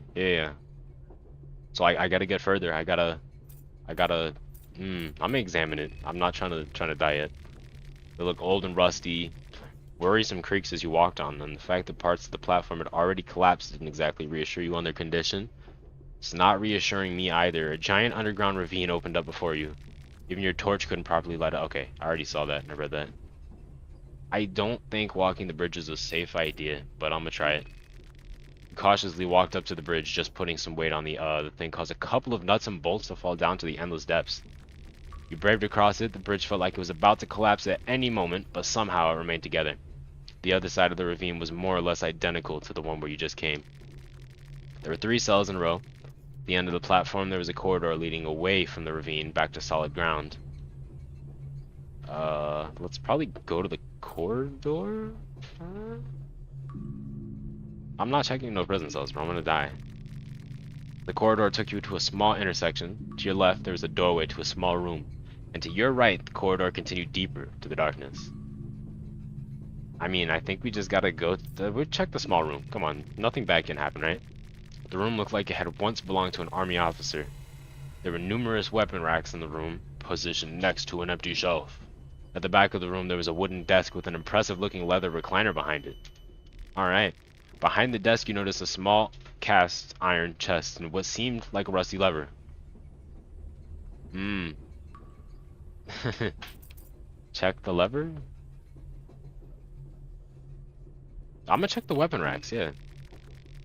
So I gotta get further. I'm gonna examine it. I'm not trying to die yet. They look old and rusty. Worrisome creaks as you walked on them. The fact that parts of the platform had already collapsed didn't exactly reassure you on their condition. It's not reassuring me either. A giant underground ravine opened up before you. Even your torch couldn't properly light it. Okay, I already saw that and I read that. I don't think walking the bridge is a safe idea, but I'm gonna try it. You cautiously walked up to the bridge, just putting some weight on the thing caused a couple of nuts and bolts to fall down to the endless depths. You braved across it. The bridge felt like it was about to collapse at any moment, but somehow it remained together. The other side of the ravine was more or less identical to the one where you just came. There were 3 cells in a row. At the end of the platform, there was a corridor leading away from the ravine back to solid ground. Let's probably go to the corridor? I'm not checking no prison cells, bro. I'm gonna die. The corridor took you to a small intersection. To your left, there was a doorway to a small room. And to your right, the corridor continued deeper to the darkness. I mean, I think we just gotta go... we'll check the small room. Come on, nothing bad can happen, right? The room looked like it had once belonged to an army officer. There were numerous weapon racks in the room, positioned next to an empty shelf. At the back of the room, there was a wooden desk with an impressive-looking leather recliner behind it. Alright. Behind the desk, you noticed a small cast iron chest and what seemed like a rusty lever. Check the lever? I'm gonna check the weapon racks, yeah.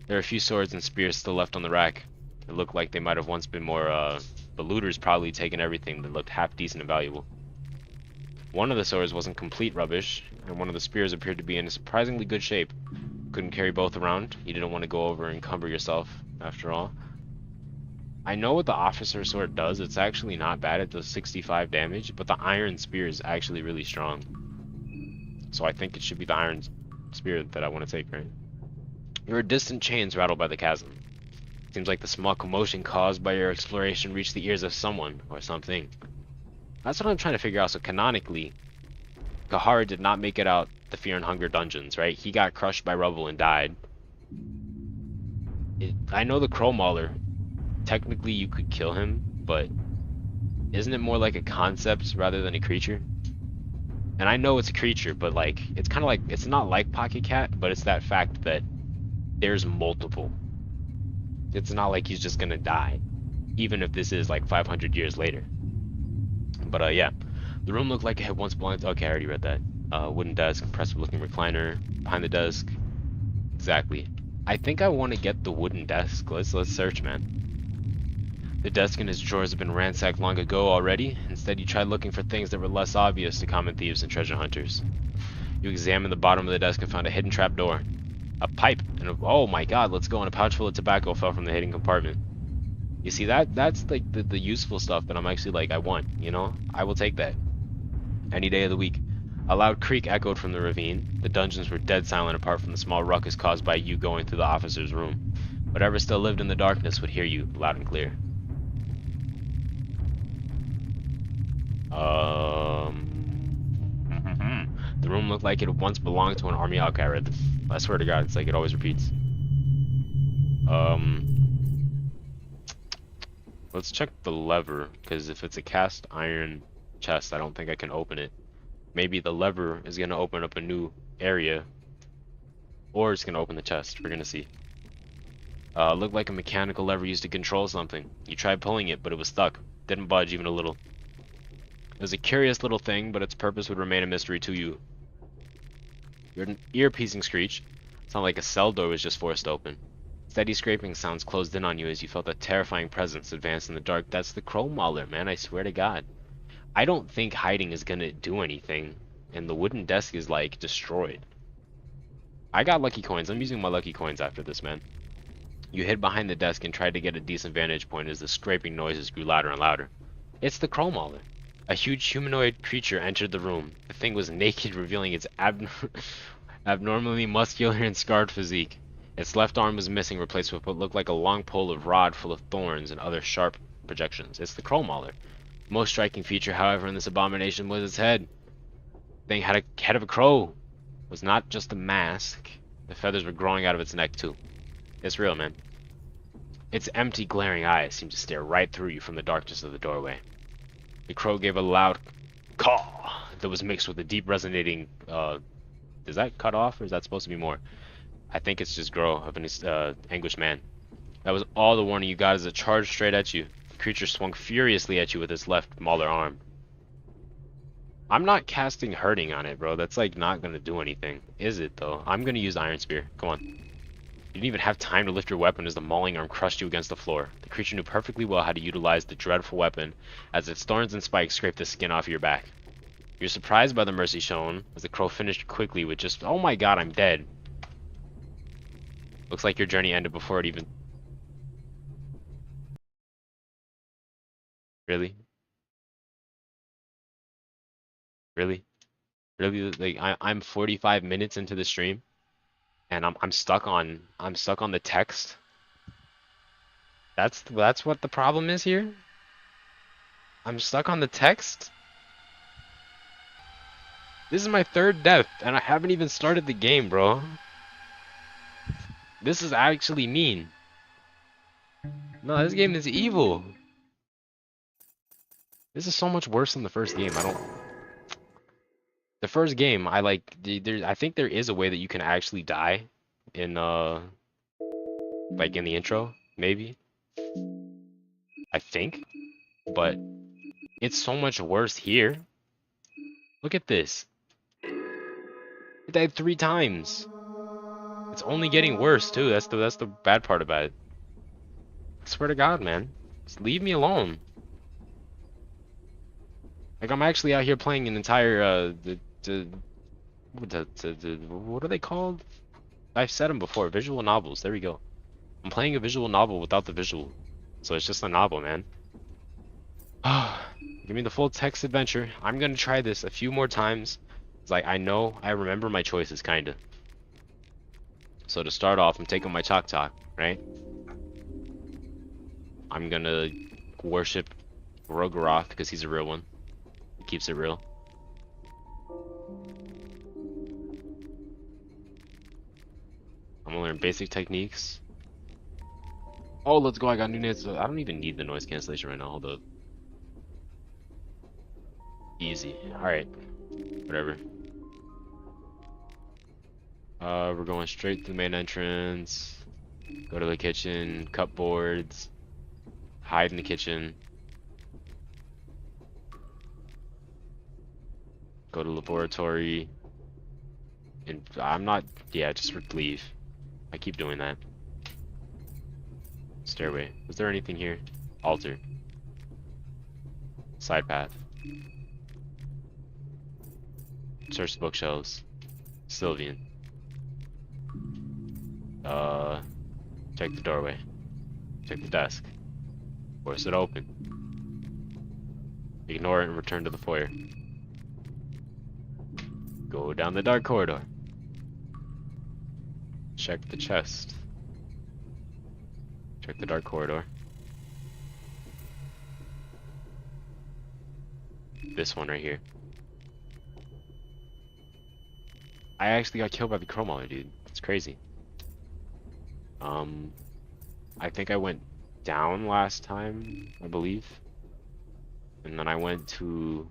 There are a few swords and spears still left on the rack. It looked like they might have once been more, the looters probably taken everything that looked half decent and valuable. One of the swords wasn't complete rubbish, and one of the spears appeared to be in surprisingly good shape. Couldn't carry both around. You didn't want to go over and encumber yourself, after all. I know what the officer sword does. It's actually not bad. It does 65 damage, but the iron spear is actually really strong. So I think it should be the iron spear that I want to take, right? Your distant chains rattled by the chasm. Seems like the small commotion caused by your exploration reached the ears of someone or something. That's what I'm trying to figure out. So canonically, Kahara did not make it out the Fear and Hunger dungeons, right? He got crushed by rubble and died. I know the Crow Mauler. Technically, you could kill him, but isn't it more like a concept rather than a creature? And I know it's a creature, but like, it's kind of like, it's not like Pocket Cat, but it's that fact that there's multiple. It's not like he's just gonna die, even if this is like 500 years later. But yeah, the room looked like it had once belonged to... Okay, I already read that. Wooden desk, impressive-looking recliner. Behind the desk, exactly. I think I want to get the wooden desk. Let's search, man. The desk and its drawers have been ransacked long ago already. Instead, you tried looking for things that were less obvious to common thieves and treasure hunters. You examined the bottom of the desk and found a hidden trap door. A pipe, and oh my god, let's go, and a pouch full of tobacco fell from the hidden compartment. You see, that's like the useful stuff that I'm actually like, I want, you know? I will take that. Any day of the week. A loud creak echoed from the ravine. The dungeons were dead silent apart from the small ruckus caused by you going through the officer's room. Whatever still lived in the darkness would hear you loud and clear. The room looked like it once belonged to an army. Okay, I read this. I swear to God, it's like it always repeats. Let's check the lever, because if it's a cast iron chest, I don't think I can open it. Maybe the lever is going to open up a new area, or it's going to open the chest. We're going to see. Looked like a mechanical lever used to control something. You tried pulling it, but it was stuck. Didn't budge even a little. It was a curious little thing, but its purpose would remain a mystery to you. You heard an ear-piercing screech. It sounded like a cell door was just forced open. Steady scraping sounds closed in on you as you felt a terrifying presence advance in the dark. That's the Crow Mauler, man, I swear to God. I don't think hiding is gonna do anything, and the wooden desk is, like, destroyed. I got lucky coins. I'm using my lucky coins after this, man. You hid behind the desk and tried to get a decent vantage point as the scraping noises grew louder and louder. It's the Crow Mauler. A huge humanoid creature entered the room. The thing was naked, revealing its abnormally muscular and scarred physique. Its left arm was missing, replaced with what looked like a long pole of rod full of thorns and other sharp projections. It's the Crow Mauler. The most striking feature, however, in this abomination was its head. The thing had a head of a crow. It was not just a mask. The feathers were growing out of its neck, too. It's real, man. Its empty, glaring eyes seemed to stare right through you from the darkness of the doorway. The crow gave a loud caw that was mixed with a deep resonating, is that cut off, or is that supposed to be more? I think it's just growl of an anguished man. That was all the warning you got as it charged straight at you. The creature swung furiously at you with its left mauler arm. I'm not casting hurting on it, bro. That's like not gonna do anything. Is it though? I'm gonna use Iron Spear. Come on. You didn't even have time to lift your weapon as the mauling arm crushed you against the floor. The creature knew perfectly well how to utilize the dreadful weapon as its thorns and spikes scraped the skin off your back. You're surprised by the mercy shown as the crow finished quickly with just, oh my god, I'm dead. Looks like your journey ended before it even... Really? Really? Really? Like I'm 45 minutes into the stream and I'm stuck on the text. That's what the problem is here? I'm stuck on the text? This is my third death and I haven't even started the game, bro. This is actually mean. No, this game is evil. This is so much worse than the first game. The first game, I think there is a way that you can actually die in like in the intro, maybe. I think, but it's so much worse here. Look at this. I died 3 times. It's only getting worse too. That's the bad part about it. I swear to God, man. Just leave me alone. Like I'm actually out here playing an entire what are they called? I've said them before. Visual novels. There we go. I'm playing a visual novel without the visual, so it's just a novel, man. Give me the full text adventure. I'm gonna try this a few more times. It's like I remember my choices, kinda. So to start off, I'm taking my Chok Chok, right? I'm gonna worship Rogaroth because he's a real one. He keeps it real. I'm gonna learn basic techniques. Oh, let's go. I got new noise. I don't even need the noise cancellation right now. Hold up. Easy. Alright. Whatever. We're going straight to the main entrance. Go to the kitchen. Cut boards. Hide in the kitchen. Go to laboratory. And I'm not... Yeah, just leave. I keep doing that. Stairway. Was there anything here? Altar. Side path. Search the bookshelves. Sylvian. Check the doorway. Check the desk. Force it open. Ignore it and return to the foyer. Go down the dark corridor. Check the chest. Check the dark corridor. This one right here. I actually got killed by the Chrome Mauler, dude. It's crazy. I think I went down last time, I believe. And then I went to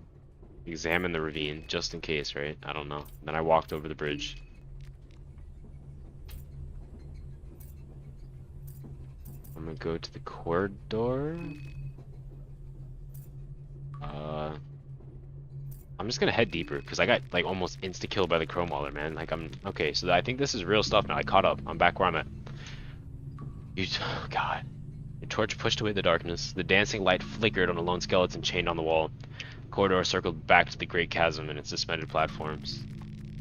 examine the ravine, just in case, right? I don't know. Then I walked over the bridge. I'm gonna go to the corridor. I'm just gonna head deeper because I got like almost insta killed by the Chrome Mauler, man. Like I'm okay, so I think this is real stuff now. I caught up. I'm back where I'm at. Oh god. The torch pushed away the darkness. The dancing light flickered on a lone skeleton chained on the wall. The corridor circled back to the great chasm and its suspended platforms.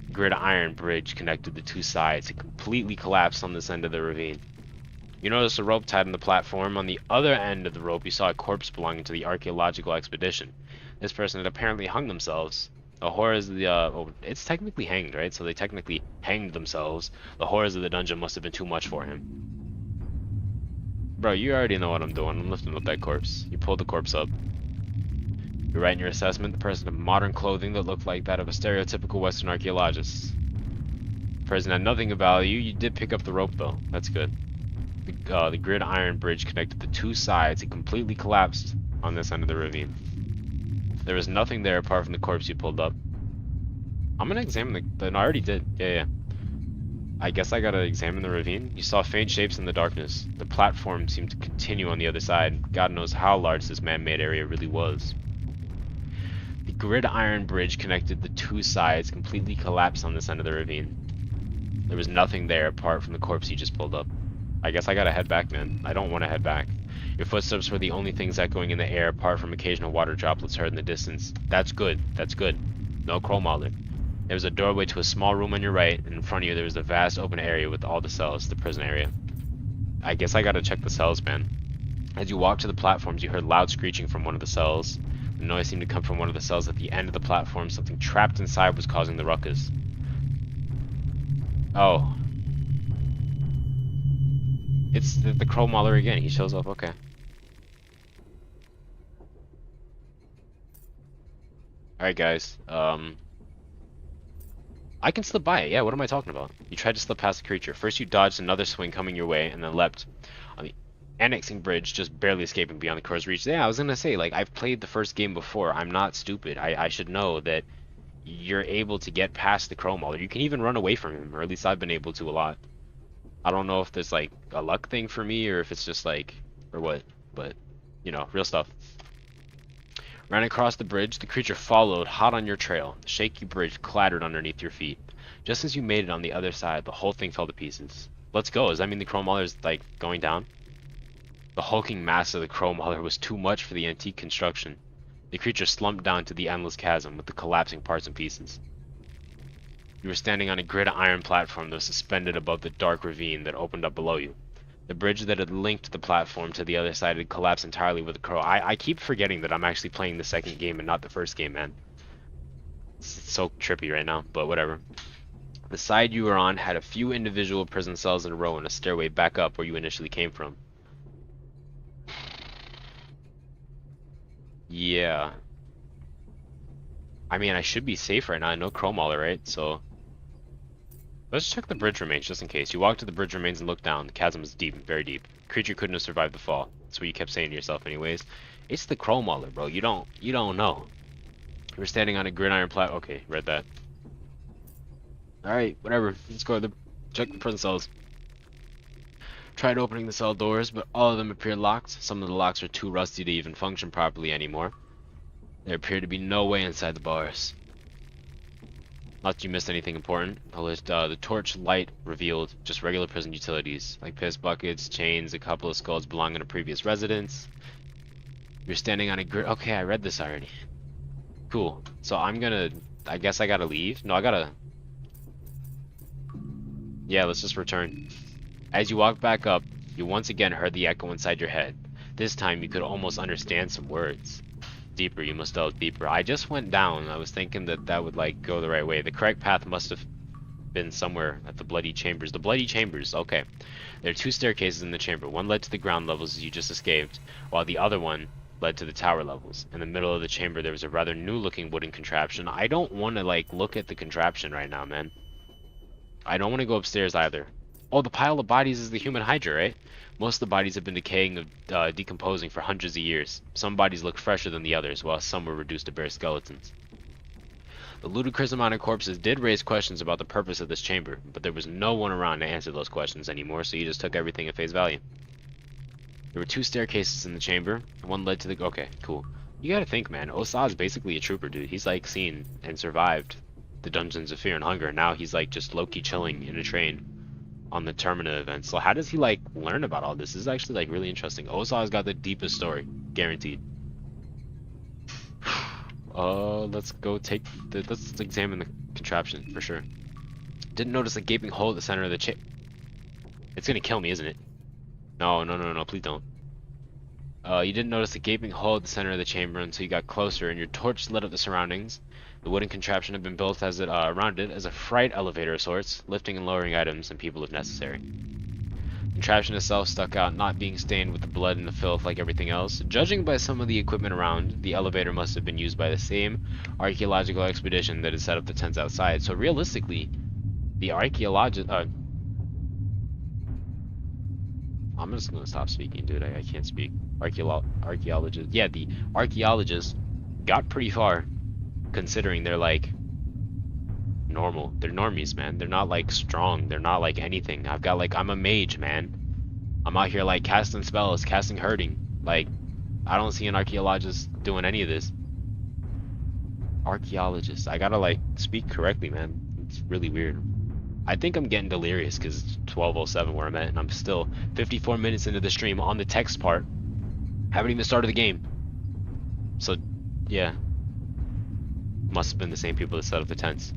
The grid iron bridge connected the two sides. It completely collapsed on this end of the ravine. You noticed a rope tied on the platform. On the other end of the rope, you saw a corpse belonging to the archaeological expedition. This person had apparently hung themselves. The horrors of the, well, it's technically hanged, right? So they technically hanged themselves. The horrors of the dungeon must have been too much for him. Bro, you already know what I'm doing. I'm lifting up that corpse. You pulled the corpse up. You're right in your assessment. The person had modern clothing that looked like that of a stereotypical Western archaeologist. The person had nothing of value. You did pick up the rope, though. That's good. The grid iron bridge connected the two sides. It completely collapsed on this end of the ravine. There was nothing there apart from the corpse you pulled up. I'm gonna examine the... No, I already did. Yeah. I guess I gotta examine the ravine. You saw faint shapes in the darkness. The platform seemed to continue on the other side. God knows how large this man-made area really was. The gridiron bridge connected the two sides completely collapsed on this end of the ravine. There was nothing there apart from the corpse you just pulled up. I guess I gotta head back, man. I don't want to head back. Your footsteps were the only things echoing in the air apart from occasional water droplets heard in the distance. That's good. That's good. No Kromauler. There was a doorway to a small room on your right, and in front of you there was a vast open area with all the cells, the prison area. I guess I gotta check the cells, man. As you walked to the platforms, you heard loud screeching from one of the cells. The noise seemed to come from one of the cells at the end of the platform. Something trapped inside was causing the ruckus. Oh. It's the Crow Mauler again. He shows up, okay. Alright, guys. I can slip by it. Yeah, what am I talking about? You tried to slip past the creature. First you dodged another swing coming your way, and then leapt on the annexing bridge, just barely escaping beyond the crow's reach. Yeah, I was gonna say, like, I've played the first game before. I'm not stupid. I should know that you're able to get past the Crow Mauler. You can even run away from him, or at least I've been able to a lot. I don't know if there's, like, a luck thing for me, or if it's just, like, or what, but, you know, real stuff. Ran across the bridge, the creature followed, hot on your trail. The shaky bridge clattered underneath your feet. Just as you made it on the other side, the whole thing fell to pieces. Let's go. Does that mean the Crow Mauler's, like, going down? The hulking mass of the Crow Mauler was too much for the antique construction. The creature slumped down to the endless chasm with the collapsing parts and pieces. You were standing on a gridiron platform that was suspended above the dark ravine that opened up below you. The bridge that had linked the platform to the other side had collapsed entirely with the crow. I keep forgetting that I'm actually playing the second game and not the first game, man. It's so trippy right now, but whatever. The side you were on had a few individual prison cells in a row and a stairway back up where you initially came from. Yeah. I mean, I should be safe right now. No Crow Mauler, right? So let's check the bridge remains just in case. You walk to the bridge remains and look down. The chasm is deep, very deep. The creature couldn't have survived the fall. That's what you kept saying to yourself anyways. It's the Crow Mauler, bro. You don't know. You were standing on a gridiron okay, read that. Alright, whatever. Let's go check the prison cells. Tried opening the cell doors, but all of them appeared locked. Some of the locks are too rusty to even function properly anymore. There appeared to be no way inside the bars. Not that you missed anything important. The torch light revealed just regular prison utilities, like piss buckets, chains, a couple of skulls belonging to previous residents. You're standing on a grid. Okay, I read this already. Cool. So I guess I gotta leave. No, I gotta. Yeah, let's just return. As you walked back up, you once again heard the echo inside your head. This time you could almost understand some words. Deeper, you must delve deeper. I just went down. I was thinking that would, like, go the right way. The correct path must have been somewhere at the Bloody Chambers. The Bloody Chambers, okay. There are two staircases in the chamber. One led to the ground levels as you just escaped, while the other one led to the tower levels. In the middle of the chamber there was a rather new-looking wooden contraption. I don't want to, like, look at the contraption right now, man. I don't want to go upstairs either. Oh, the pile of bodies is the human Hydra, right? Most of the bodies have been decaying or decomposing for hundreds of years. Some bodies look fresher than the others, while some were reduced to bare skeletons. The ludicrous amount of corpses did raise questions about the purpose of this chamber, but there was no one around to answer those questions anymore, so you just took everything at face value. There were two staircases in the chamber. One led to the... Okay, cool. You gotta think, man. Osa is basically a trooper, dude. He's, like, seen and survived the Dungeons of Fear and Hunger. Now he's, like, just low-key chilling in a train on the Termina event. So how does he, like, learn about all this? This is actually, like, really interesting. Osa's got the deepest story. Guaranteed. Let's go let's examine the contraption, for sure. Didn't notice a gaping hole at the center of the chip. It's gonna kill me, isn't it? No, please don't. You didn't notice a gaping hole at the center of the chamber until you got closer, and your torch lit up the surroundings. The wooden contraption had been built around it as a freight elevator of sorts, lifting and lowering items and people if necessary. The contraption itself stuck out, not being stained with the blood and the filth like everything else. Judging by some of the equipment around, the elevator must have been used by the same archaeological expedition that had set up the tents outside. So realistically, the I'm just gonna stop speaking, dude. I can't speak. Archaeologists. Yeah, the archaeologists got pretty far, considering they're like normal. They're normies, man. They're not like strong. They're not like anything. I've got like, I'm a mage, man. I'm out here like casting spells, casting hurting. Like, I don't see an archaeologist doing any of this. Archaeologist. I gotta like speak correctly, man. It's really weird. I think I'm getting delirious because it's 12:07 where I'm at, and I'm still 54 minutes into the stream on the text part. Haven't even started the game. So, yeah. Must have been the same people that set up the tents.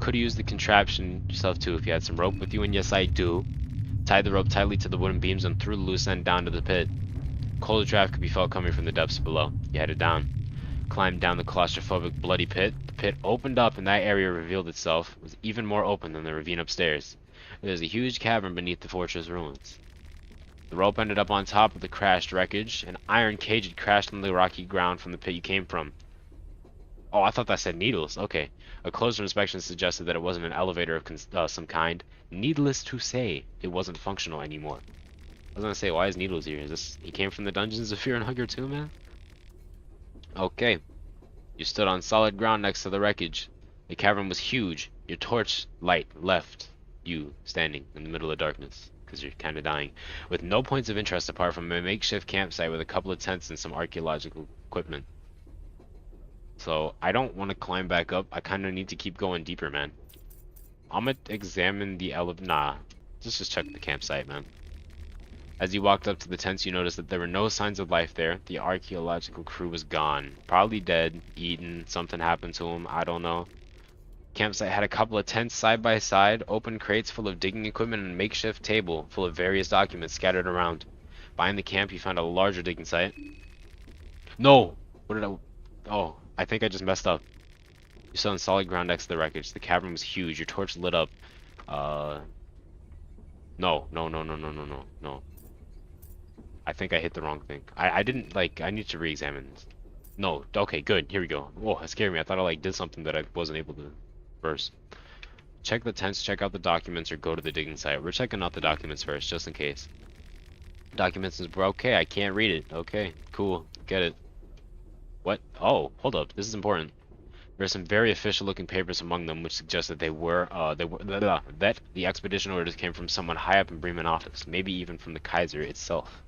Could have used the contraption yourself too if you had some rope with you, and yes I do. Tied the rope tightly to the wooden beams and threw the loose end down to the pit. Cold draft could be felt coming from the depths below. You headed down. Climbed down the claustrophobic bloody pit. The pit opened up and that area revealed itself. It was even more open than the ravine upstairs. There was a huge cavern beneath the fortress ruins. The rope ended up on top of the crashed wreckage. An iron cage had crashed on the rocky ground from the pit you came from. Oh, I thought that said needles. Okay. A closer inspection suggested that it wasn't an elevator of some kind. Needless to say, it wasn't functional anymore. I was gonna say, why is Needles here? Is this he came from the dungeons of Fear and Hunger too, man? Okay. You stood on solid ground next to the wreckage. The cavern was huge. Your torch light left you standing in the middle of darkness, because you're kind of dying, with no points of interest apart from a makeshift campsite with a couple of tents and some archaeological equipment. So I don't want to climb back up. I kind of need to keep going deeper, man. I'm gonna examine the Nah, just check the campsite, man. As you walked up to the tents, you noticed that there were no signs of life there. The archaeological crew was gone. Probably dead, eaten, something happened to them, I don't know. Campsite had a couple of tents side by side, open crates full of digging equipment, and a makeshift table full of various documents scattered around. Behind the camp, you found a larger digging site. No! What did I... Oh, I think I just messed up. You stood on solid ground next to the wreckage. The cavern was huge. Your torch lit up. No. No. I think I hit the wrong thing. I didn't, like, I need to re-examine this. No, okay, good. Here we go. Whoa, that scared me. I thought I, like, did something that I wasn't able to first. Check the tents, check out the documents, or go to the digging site. We're checking out the documents first, just in case. Documents is okay, I can't read it. Okay, cool. Get it. What? Oh, hold up. This is important. There are some very official-looking papers among them, which suggest that that the expedition orders came from someone high up in Bremen office, maybe even from the Kaiser itself.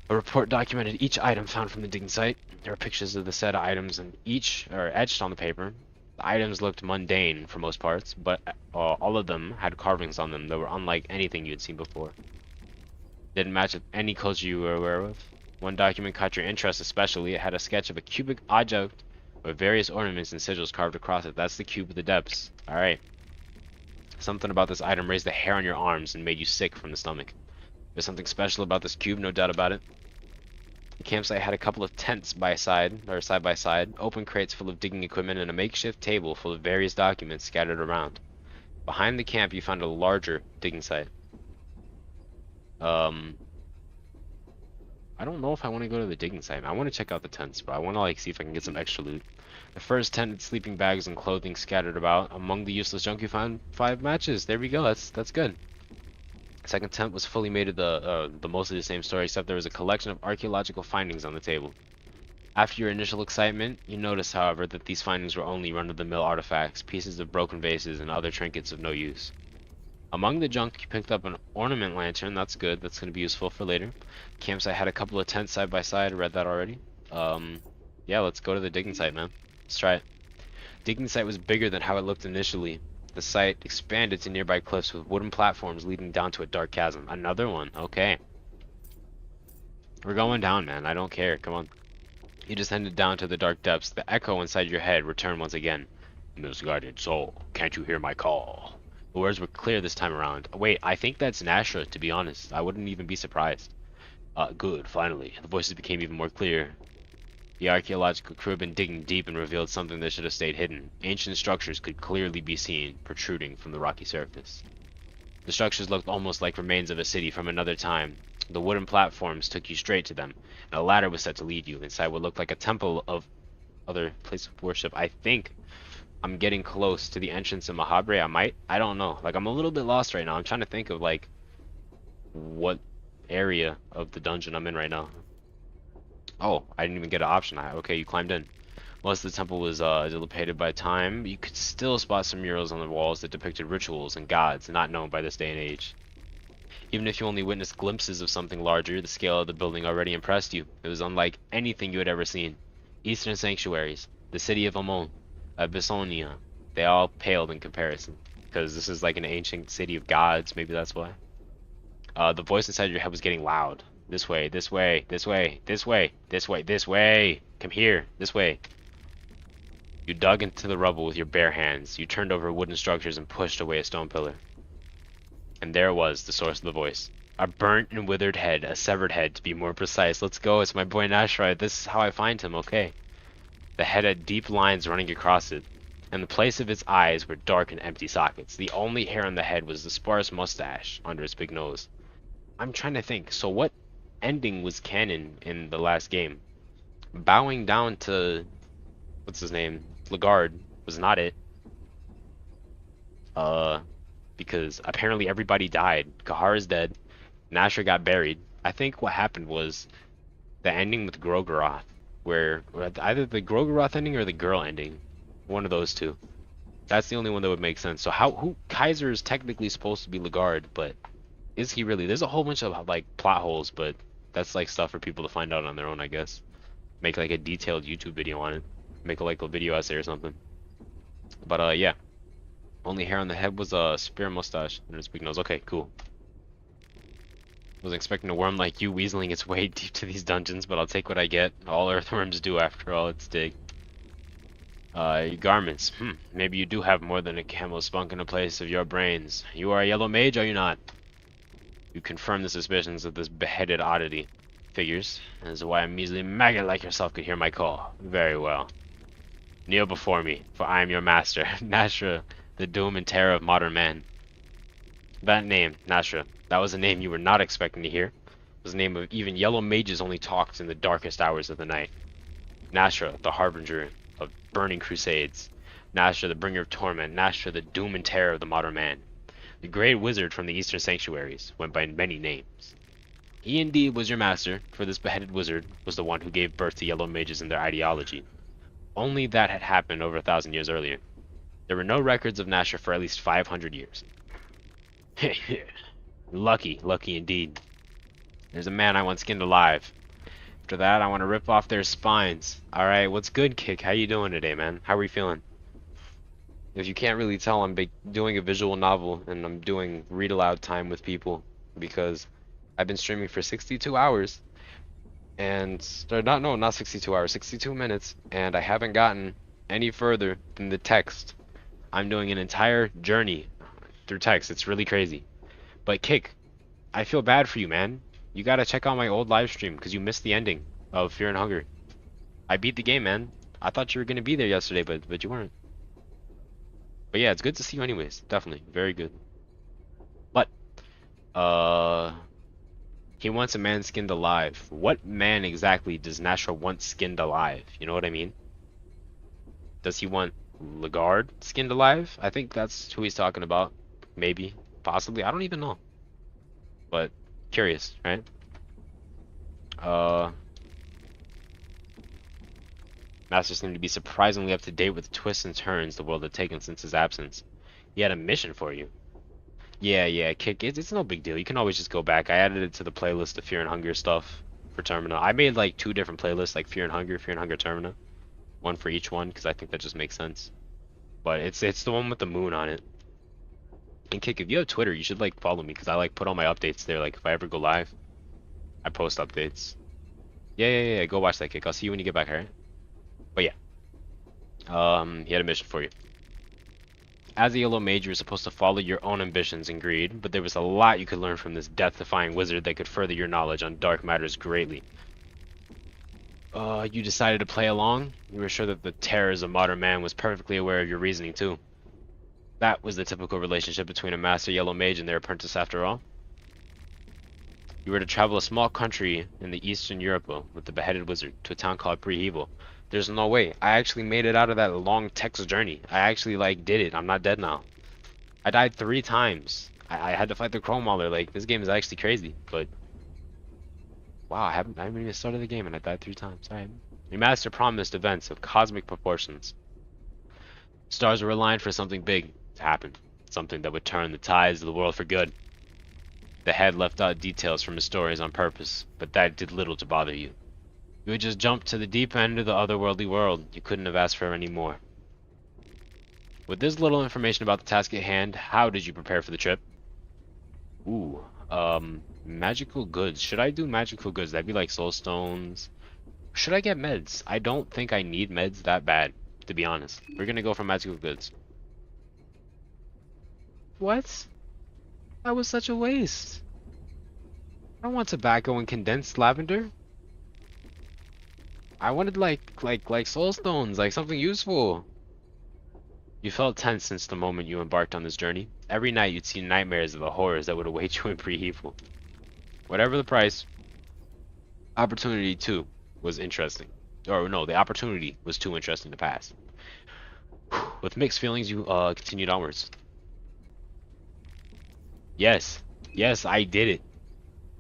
A report documented each item found from the digging site. There are pictures of the said items, and each are etched on the paper. The items looked mundane for most parts, but all of them had carvings on them that were unlike anything you had seen before. Didn't match with any culture you were aware of. One document caught your interest especially. It had a sketch of a cubic object with various ornaments and sigils carved across it. That's the cube of the depths. Alright. Something about this item raised the hair on your arms and made you sick from the stomach. There's something special about this cube, no doubt about it. The campsite had a couple of tents side by side, open crates full of digging equipment, and a makeshift table full of various documents scattered around. Behind the camp, you found a larger digging site. I don't know if I want to go to the digging site. I want to check out the tents, but I want to like see if I can get some extra loot. The first tent had sleeping bags and clothing scattered about. Among the useless junk you found 5 matches. There we go. That's good. Second tent was fully made of the mostly the same story, except there was a collection of archaeological findings on the table. After your initial excitement, you noticed, however, that these findings were only run-of-the-mill artifacts, pieces of broken vases, and other trinkets of no use. Among the junk, you picked up an ornament lantern. That's good. That's going to be useful for later. Campsite had a couple of tents side by side. Read that already. Yeah, let's go to the digging site, man. Let's try it. Digging site was bigger than how it looked initially. The site expanded to nearby cliffs with wooden platforms leading down to a dark chasm. Another one. Okay. We're going down, man. I don't care. Come on. You descended down to the dark depths. The echo inside your head returned once again. Misguided soul, can't you hear my call? The words were clear this time around. Wait, I think that's Nashra, to be honest. I wouldn't even be surprised. Good, finally. The voices became even more clear. The archaeological crew had been digging deep and revealed something that should have stayed hidden. Ancient structures could clearly be seen, protruding from the rocky surface. The structures looked almost like remains of a city from another time. The wooden platforms took you straight to them, and a ladder was set to lead you inside what looked like a temple of other place of worship. I think I'm getting close to the entrance of Mahabre. I don't know. Like, I'm a little bit lost right now. I'm trying to think of, like, what area of the dungeon I'm in right now. Oh, I didn't even get an option. Okay, you climbed in. Once the temple was dilapidated by time, you could still spot some murals on the walls that depicted rituals and gods not known by this day and age. Even if you only witnessed glimpses of something larger, the scale of the building already impressed you. It was unlike anything you had ever seen. Eastern sanctuaries, the city of Amon, Abyssonia, they all paled in comparison. Because this is like an ancient city of gods, maybe that's why. The voice inside your head was getting loud. This way, this way, this way, this way, this way, this way. Come here, this way. You dug into the rubble with your bare hands. You turned over wooden structures and pushed away a stone pillar. And there it was, the source of the voice. A burnt and withered head, a severed head to be more precise. Let's go, it's my boy Nashra. This is how I find him, okay. The head had deep lines running across it. In the place of its eyes were dark and empty sockets. The only hair on the head was the sparse mustache under its big nose. I'm trying to think, so what ending was canon in the last game? Bowing down to, what's his name, Lagarde was not it. Because apparently everybody died. Kahar is dead. Nashra got buried. I think what happened was the ending with Grogaroth, where either the Grogaroth ending or the girl ending, one of those two. That's the only one that would make sense. So who Kaiser is technically supposed to be Lagarde, but is he really? There's a whole bunch of like plot holes, but that's like stuff for people to find out on their own, I guess. Make like a detailed YouTube video on it. Make like a video essay or something. But yeah. Only hair on the head was a spear mustache and his big nose. Okay, cool. Wasn't expecting a worm like you weaseling its way deep to these dungeons, but I'll take what I get. All earthworms do after all, it's dig. Your garments. Maybe you do have more than a camel spunk in the place of your brains. You are a yellow mage, are you not? You confirm the suspicions of this beheaded oddity. Figures. That is why a measly maggot like yourself could hear my call. Very well. Kneel before me, for I am your master, Nashra, the doom and terror of modern man. That name, Nashra, that was a name you were not expecting to hear. It was the name of even yellow mages only talked in the darkest hours of the night. Nashra, the harbinger of burning crusades. Nashra, the bringer of torment. Nashra, the doom and terror of the modern man. The great wizard from the eastern sanctuaries went by many names. He indeed was your master, for this beheaded wizard was the one who gave birth to yellow mages and their ideology. Only that had happened over 1,000 years earlier. There were no records of Nashra for at least 500 years. Lucky indeed. There's a man I want skinned alive. After that, I want to rip off their spines. Alright, what's good, Kick? How you doing today, man? How are you feeling? If you can't really tell, I'm doing a visual novel, and I'm doing read aloud time with people, because I've been streaming for 62 hours, and, not 62 hours, 62 minutes, and I haven't gotten any further than the text. I'm doing an entire journey through text. It's really crazy. But Kick, I feel bad for you, man. You gotta check out my old live stream, because you missed the ending of Fear and Hunger. I beat the game, man. I thought you were gonna be there yesterday, but you weren't. But yeah, it's good to see you anyways. Definitely. Very good. But, he wants a man skinned alive. What man exactly does Nashra want skinned alive? You know what I mean? Does he want Lagarde skinned alive? I think that's who he's talking about. Maybe. Possibly. I don't even know. But, curious, right? Master seemed to be surprisingly up to date with the twists and turns the world had taken since his absence. He had a mission for you. Yeah, Kick, it's no big deal. You can always just go back. I added it to the playlist of Fear and Hunger stuff for Termina. I made like 2 different playlists, like Fear and Hunger Termina. One for each one, because I think that just makes sense. But it's the one with the moon on it. And Kick, if you have Twitter, you should like follow me, because I like put all my updates there. Like if I ever go live, I post updates. Yeah, go watch that, Kick. I'll see you when you get back, alright? But yeah. He had a mission for you. As a yellow mage, you were supposed to follow your own ambitions and greed, but there was a lot you could learn from this death-defying wizard that could further your knowledge on dark matters greatly. You decided to play along? You were sure that the terrors of modern man was perfectly aware of your reasoning too. That was the typical relationship between a master yellow mage and their apprentice after all. You were to travel a small country in the Eastern Europe with the beheaded wizard to a town called Prehevel. There's no way. I actually made it out of that long text journey. I actually like did it. I'm not dead now. I died 3 times. I had to fight the Chrome Mauler. Like, this game is actually crazy, but wow, I haven't even started the game and I died 3 times. Alright. A master promised events of cosmic proportions. Stars were aligned for something big to happen, something that would turn the tides of the world for good. The head left out details from his stories on purpose, but that did little to bother you. You had just jumped to the deep end of the otherworldly world. You couldn't have asked for any more. With this little information about the task at hand, how did you prepare for the trip? Ooh, magical goods. Should I do magical goods? That'd be like soul stones. Should I get meds? I don't think I need meds that bad, to be honest. We're gonna go for magical goods. What? That was such a waste. I don't want tobacco and condensed lavender. I wanted like soul stones, like something useful. You felt tense since the moment you embarked on this journey. Every night you'd see nightmares of the horrors that would await you in pre-evil. Whatever the price, opportunity too was interesting. Or no, the opportunity was too interesting to pass. With mixed feelings, you continued onwards. Yes, yes, I did it.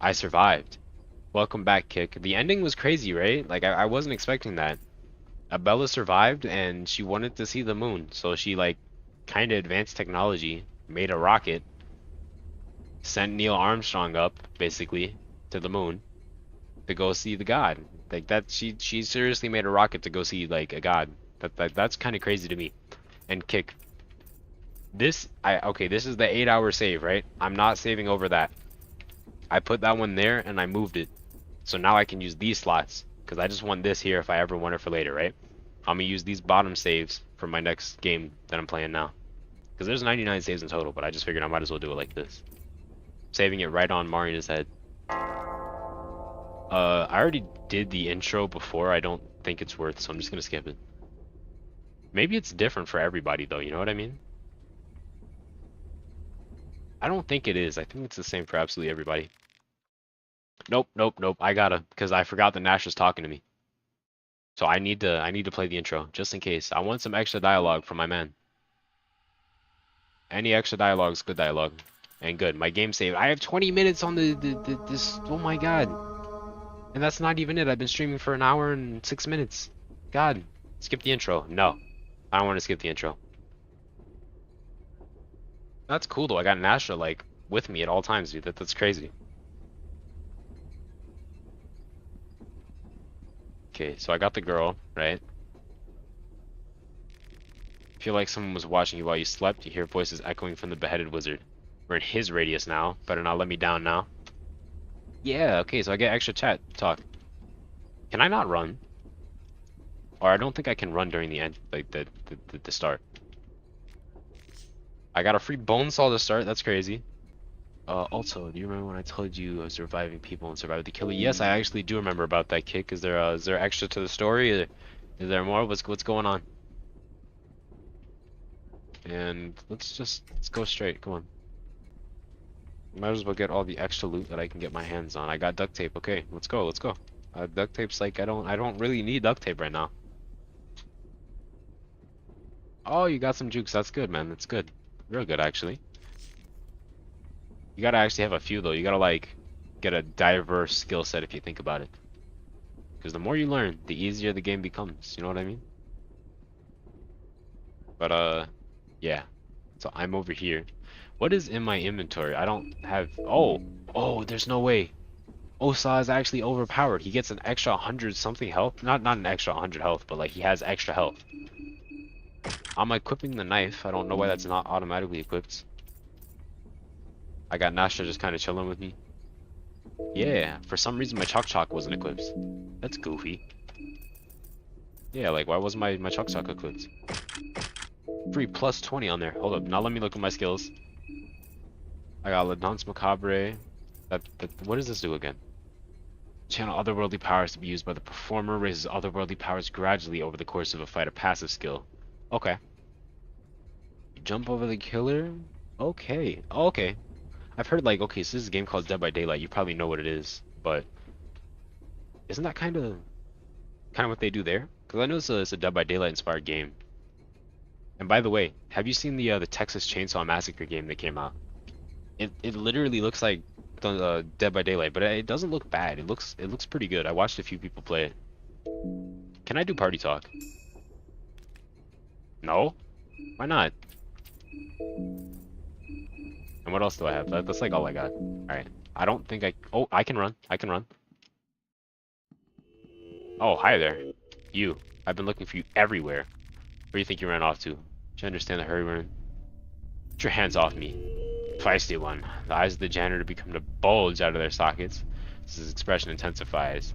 I survived. Welcome back, Kick. The ending was crazy, right? Like I wasn't expecting that. Abella survived and she wanted to see the moon, so she like kind of advanced technology, made a rocket, sent Neil Armstrong up basically to the moon to go see the god. Like that, she seriously made a rocket to go see like a god. That's kind of crazy to me. And Kick, okay, this is the 8-hour save, right? I'm not saving over that. I put that one there and I moved it, so now I can use these slots. Because I just want this here if I ever want it for later, right? I'm gonna use these bottom saves for my next game that I'm playing now. Because there's 99 saves in total, but I just figured I might as well do it like this. Saving it right on Marina's head. I already did the intro before. I don't think it's worth, so I'm just gonna skip it. Maybe it's different for everybody though, you know what I mean? I don't think it is. I think it's the same for absolutely everybody. Nope, nope, nope. I gotta, because I forgot that Nash was talking to me. So I need to play the intro just in case. I want some extra dialogue from my man. Any extra dialogue is good dialogue. And good. My game saved. I have 20 minutes on this. Oh my god. And that's not even it. I've been streaming for an hour and 6 minutes. God. Skip the intro. No. I don't want to skip the intro. That's cool though. I got Nasha like with me at all times, dude. That's crazy. Okay, so I got the girl, right? Feel like someone was watching you while you slept. You hear voices echoing from the beheaded wizard. We're in his radius now. Better not let me down now. Yeah, okay, so I get extra chat talk. Can I not run? Or I don't think I can run during the end, like the start. I got a free bone saw to start. That's crazy. Also, do you remember when I told you I was reviving people and survived the killer? Yes, I actually do remember about that, Kick. Is there extra to the story? Is there more? What's going on? And let's go straight. Come on. Might as well get all the extra loot that I can get my hands on. I got duct tape. Okay, let's go. Let's go. Duct tape's like I don't really need duct tape right now. Oh, you got some jukes. That's good, man. That's good. Real good, actually. You gotta actually have a few though. You gotta like get a diverse skill set if you think about it. Because the more you learn, the easier the game becomes. You know what I mean? But yeah. So I'm over here. What is in my inventory? I don't have. Oh, there's no way. Osa is actually overpowered. He gets an extra 100 something health. Not an extra 100 health, but like he has extra health. I'm equipping the knife. I don't know why that's not automatically equipped. I got Nasha just kind of chilling with me. Yeah, for some reason my Chok wasn't equipped. That's goofy. Yeah, like why wasn't my Chok equipped? Free plus 20 on there. Hold up, now let me look at my skills. I got La Danse Macabre. What does this do again? Channel otherworldly powers to be used by the performer. Raises otherworldly powers gradually over the course of a fight. A passive skill. Okay. Jump over the killer. Okay. Okay. I've heard like, okay, so this is a game called Dead by Daylight. You probably know what it is, but isn't that kind of what they do there? Because I know it's a Dead by Daylight inspired game. And by the way, have you seen the Texas Chainsaw Massacre game that came out? It literally looks like the Dead by Daylight, but it doesn't look bad. It looks pretty good. I watched a few people play it. Can I do party talk? No? Why not? And what else do I have? That's like all I got. Alright. I don't think I... Oh, I can run. I can run. Oh, hi there. You. I've been looking for you everywhere. Where do you think you ran off to? Do you understand the hurry we're in? Get your hands off me. Feisty one. The eyes of the janitor become to bulge out of their sockets. His expression intensifies.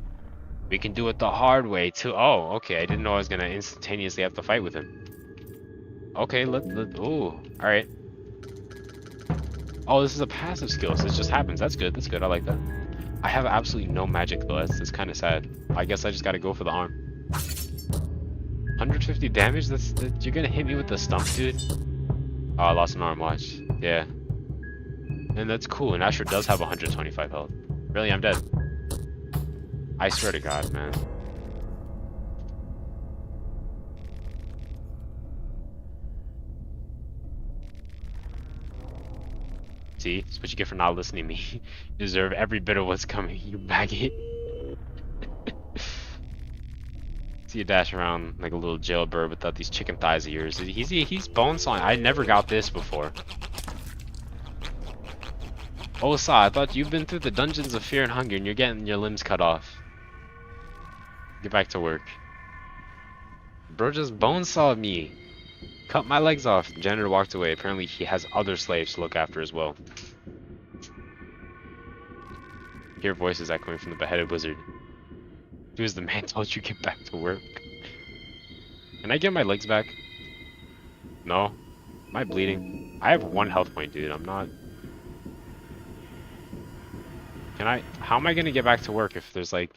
We can do it the hard way, too. Oh, okay. I didn't know I was gonna instantaneously have to fight with him. Okay, ooh, alright. Oh, this is a passive skill, so this just happens. That's good, that's good. I like that. I have absolutely no magic, though. That's kind of sad. I guess I just gotta go for the arm. 150 damage? You're gonna hit me with the stump, dude? Oh, I lost an arm, watch. Yeah. And that's cool, and Asher does have 125 health. Really, I'm dead. I swear to God, man. See? That's what you get for not listening to me. You deserve every bit of what's coming, you baggy. See you dash around like a little jailbird without these chicken thighs of yours. He's bone sawing. I never got this before. Oh, Sa, I thought you've been through the dungeons of fear and hunger and you're getting your limbs cut off. Get back to work. Bro just bone sawed me. Cut my legs off. The janitor walked away. Apparently he has other slaves to look after as well. Hear voices echoing from the beheaded wizard. He was the man told you get back to work. Can I get my legs back? No? Am I bleeding? I have 1 health point, dude. I'm not... Can I... How am I gonna get back to work if there's like...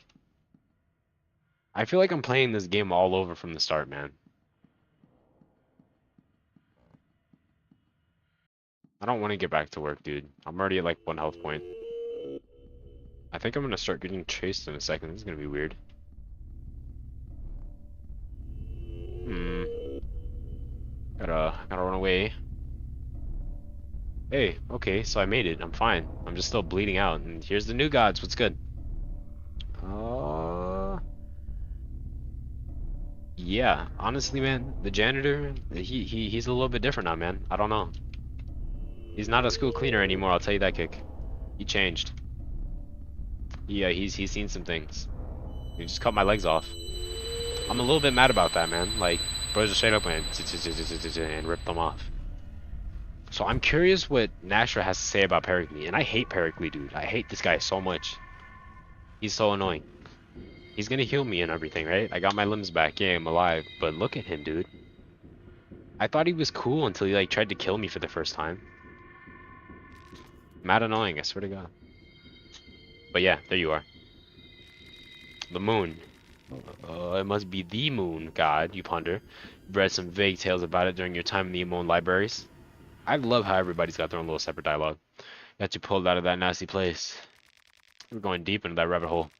I feel like I'm playing this game all over from the start, man. I don't want to get back to work, dude. I'm already at like 1 health point. I think I'm gonna start getting chased in a second. This is gonna be weird. Gotta run away. Hey, okay, so I made it. I'm fine. I'm just still bleeding out. And here's the new gods. What's good? Yeah. Honestly, man, the janitor, he's a little bit different now, man. I don't know. He's not a school cleaner anymore. I'll tell you that, Kick. He changed. Yeah, he's seen some things. He just cut my legs off. I'm a little bit mad about that, man. Like, bro just straight up went and ripped them off. So I'm curious what Nashra has to say about Pericles. And I hate Pericles, dude. I hate this guy so much. He's so annoying. He's gonna heal me and everything, right? I got my limbs back. Yeah, I'm alive. But look at him, dude. I thought he was cool until he like tried to kill me for the first time. Mad annoying, I swear to God. But yeah, there you are. The moon. It must be the moon god, you ponder. You've read some vague tales about it during your time in the Amon libraries. I love how everybody's got their own little separate dialogue. Got you pulled out of that nasty place. We're going deep into that rabbit hole.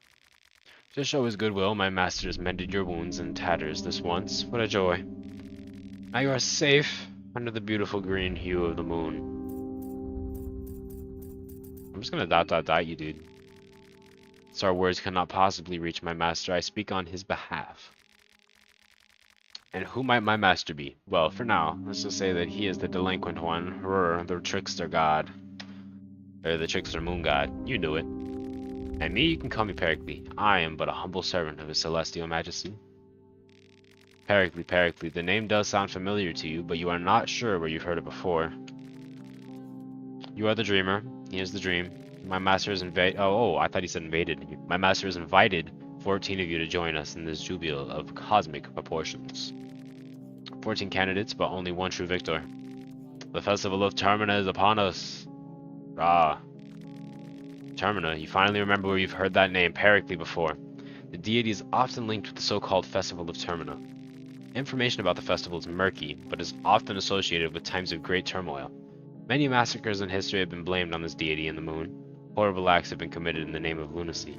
To show his goodwill, my masters mended your wounds and tatters this once. What a joy. Now you are safe under the beautiful green hue of the moon. I'm just gonna dot you, dude. So our words cannot possibly reach my master. I speak on his behalf. And who might my master be? Well, for now, let's just say that he is the delinquent one, the trickster god. Or the trickster moon god. You knew it. And me, you can call me Pericles. I am but a humble servant of his celestial majesty. Pericles, the name does sound familiar to you, but you are not sure where you've heard it before. You are the dreamer. Here's the dream. My master is I thought he said invaded. My master has invited 14 of you to join us in this jubilee of cosmic proportions. 14 candidates, but only one true victor. The festival of Termina is upon us. Termina, you finally remember where you've heard that name, Pericles, before. The deity is often linked with the so-called festival of Termina. Information about the festival is murky, but is often associated with times of great turmoil. Many massacres in history have been blamed on this deity and the moon. Horrible acts have been committed in the name of lunacy.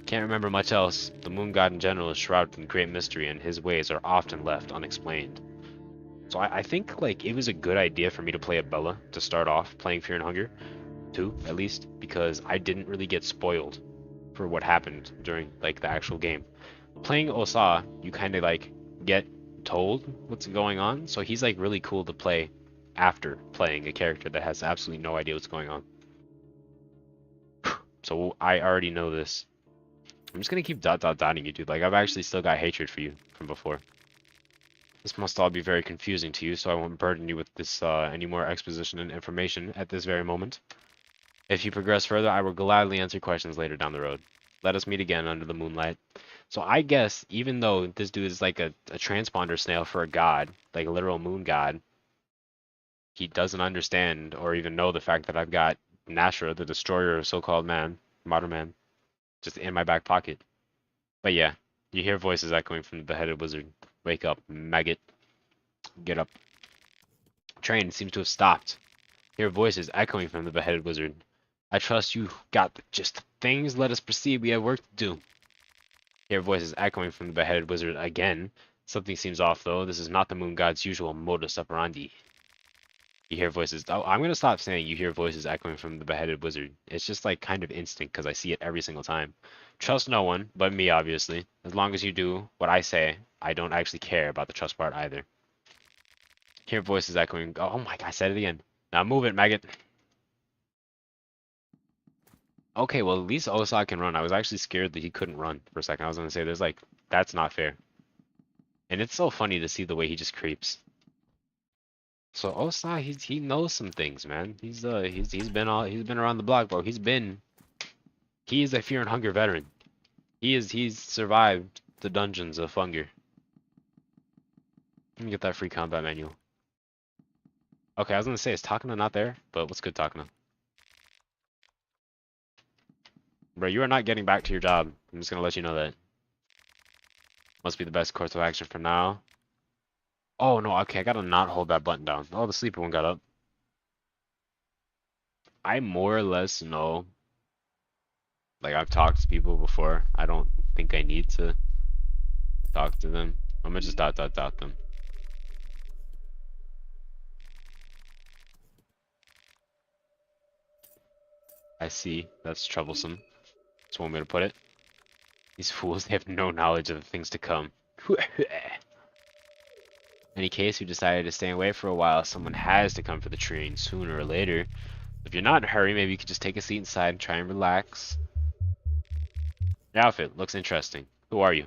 Can't remember much else. The moon god in general is shrouded in great mystery and his ways are often left unexplained. So I think like it was a good idea for me to play a Bella to start off playing Fear and Hunger 2 at least, because I didn't really get spoiled for what happened during like the actual game. Playing Osa, you kind of like get told what's going on, so he's like really cool to play after playing a character that has absolutely no idea what's going on. So I already know this. I'm just gonna keep dotting you, dude. Like I've actually still got hatred for you from before. This must all be very confusing to you, so I won't burden you with this any more exposition and information at this very moment. If you progress further, I will gladly answer questions later down the road. Let us meet again under the moonlight. So I guess even though this dude is like a transponder snail for a god, like a literal moon god, he doesn't understand or even know the fact that I've got Nashra, the destroyer of so-called man, modern man, just in my back pocket. But yeah, you hear voices echoing from the beheaded wizard. Wake up, maggot. Get up. Train seems to have stopped. Hear voices echoing from the beheaded wizard. I trust you got just things. Let us proceed. We have work to do. Hear voices echoing from the beheaded wizard again. Something seems off though. This is not the moon god's usual modus operandi. You hear voices. Oh, I'm gonna stop saying you hear voices echoing from the beheaded wizard. It's just like kind of instinct because I see it every single time. Trust no one but me, obviously. As long as you do what I say, I don't actually care about the trust part either. Hear voices echoing. Oh my god, I said it again. Now move it, maggot. Okay, well at least Osa can run. I was actually scared that he couldn't run for a second. I was gonna say there's like that's not fair. And it's so funny to see the way he just creeps. So Osa, he knows some things, man. He's been around the block, bro. He is a Fear and Hunger veteran. He's survived the dungeons of Funger. Let me get that free combat manual. Okay, I was gonna say is Takana not there, but what's good Takana? Bro, you are not getting back to your job. I'm just gonna let you know that. Must be the best course of action for now. Oh no, okay, I gotta not hold that button down. Oh, the sleeper one got up. I more or less know. Like I've talked to people before. I don't think I need to talk to them. I'm gonna just dot them. I see. That's troublesome. That's one way to put it. These fools, they have no knowledge of the things to come. In any case, we decided to stay away for a while. Someone has to come for the train sooner or later. If you're not in a hurry, maybe you could just take a seat inside and try and relax. Your outfit looks interesting. Who are you?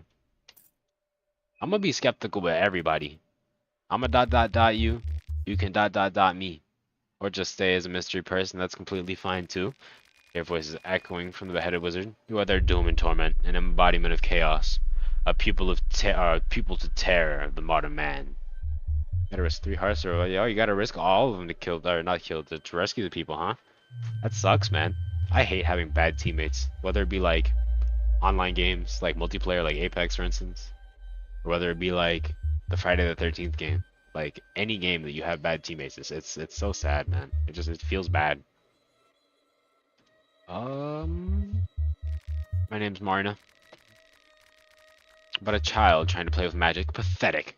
I'm gonna be skeptical with everybody. I'm gonna dot you. You can dot me. Or just stay as a mystery person. That's completely fine too. Your voice is echoing from the beheaded wizard. You are their doom and torment, an embodiment of chaos, a pupil to terror of the modern man. You gotta risk 3 hearts, or yo, you gotta risk all of them to kill, or not kill, to rescue the people, huh? That sucks, man. I hate having bad teammates, whether it be like online games, like multiplayer, like Apex, for instance, or whether it be like the Friday the 13th game. Like any game that you have bad teammates, it's so sad, man. It feels bad. Um, my name's Marina. But a child trying to play with magic. Pathetic.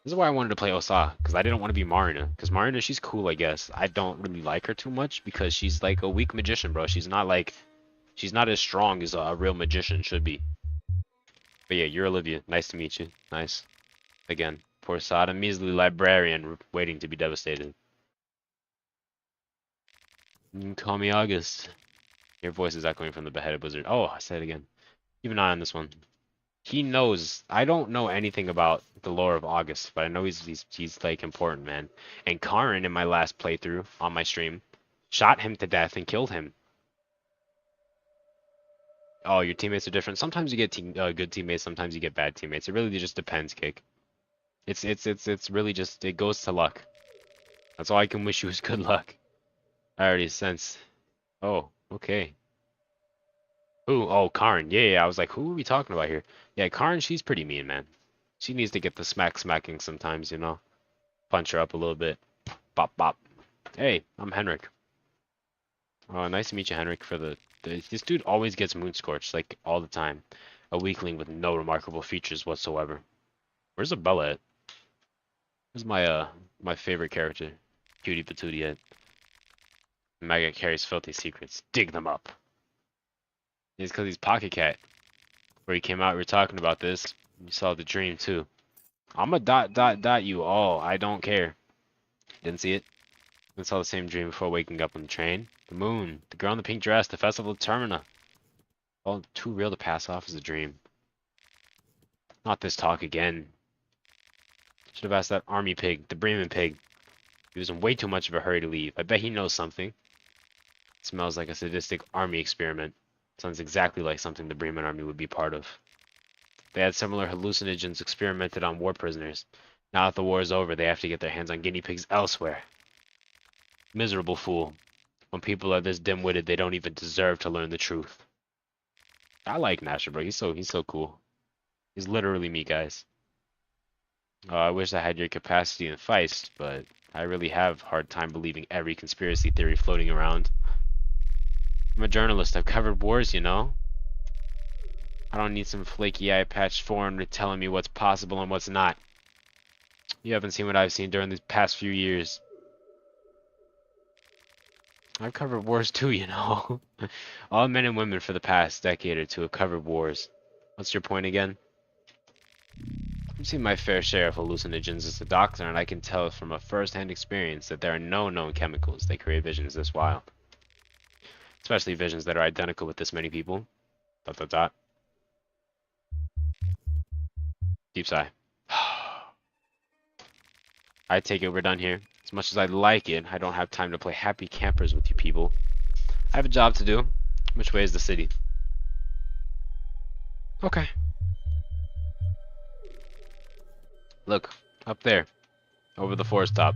This is why I wanted to play Osa, because I didn't want to be Marina. Because Marina, she's cool, I guess. I don't really like her too much, because she's like a weak magician, bro. She's not as strong as a real magician should be. But yeah, you're Olivia. Nice to meet you. Nice. Again, poor Sada, measly librarian waiting to be devastated. You can call me August. Your voice is echoing from the beheaded wizard. Oh, I said it again. Keep an eye on this one. He knows. I don't know anything about the lore of August, but I know he's like important, man. And Karin in my last playthrough on my stream shot him to death and killed him. Oh, your teammates are different. Sometimes you get good teammates, sometimes you get bad teammates. It really just depends, Cake. It's really just it goes to luck. That's all I can wish you is good luck. I already sense. Oh, okay. Ooh, oh, Karin. Yeah, I was like, who are we talking about here? Yeah, Karin, she's pretty mean, man. She needs to get the smacking sometimes, you know? Punch her up a little bit. Bop, bop. Hey, I'm Henrik. Oh, nice to meet you, Henrik. This dude always gets moon scorched, like, all the time. A weakling with no remarkable features whatsoever. Where's Abella at? Where's my favorite character? Cutie Patootie at. Maggot carries filthy secrets. Dig them up. It's because he's Pocket Cat. Where you came out, we were talking about this. You saw the dream too. I'm a dot you all. I don't care. Didn't see it. I saw the same dream before waking up on the train. The moon, the girl in the pink dress, the festival of Termina. All too real to pass off as a dream. Not this talk again. Should have asked that army pig, the Bremen pig. He was in way too much of a hurry to leave. I bet he knows something. Smells like a sadistic army experiment. Sounds exactly like something the Bremen army would be part of. They had similar hallucinogens experimented on war prisoners. Now that the war is over, they have to get their hands on guinea pigs elsewhere. Miserable fool. When people are this dim-witted, they don't even deserve to learn the truth. I like Nasher, bro. He's so cool. He's literally me, guys. I wish I had your capacity and feist, but I really have a hard time believing every conspiracy theory floating around. I'm a journalist. I've covered wars, you know? I don't need some flaky eye-patched foreigner telling me what's possible and what's not. You haven't seen what I've seen during these past few years. I've covered wars too, you know. All men and women for the past decade or two have covered wars. What's your point again? I've seen my fair share of hallucinogens as a doctor, and I can tell from a first-hand experience that there are no known chemicals that create visions this wild. Especially visions that are identical with this many people. ... Deep sigh. I take it we're done here. As much as I'd like it, I don't have time to play happy campers with you people. I have a job to do. Which way is the city? Okay. Look, up there, over the forest top.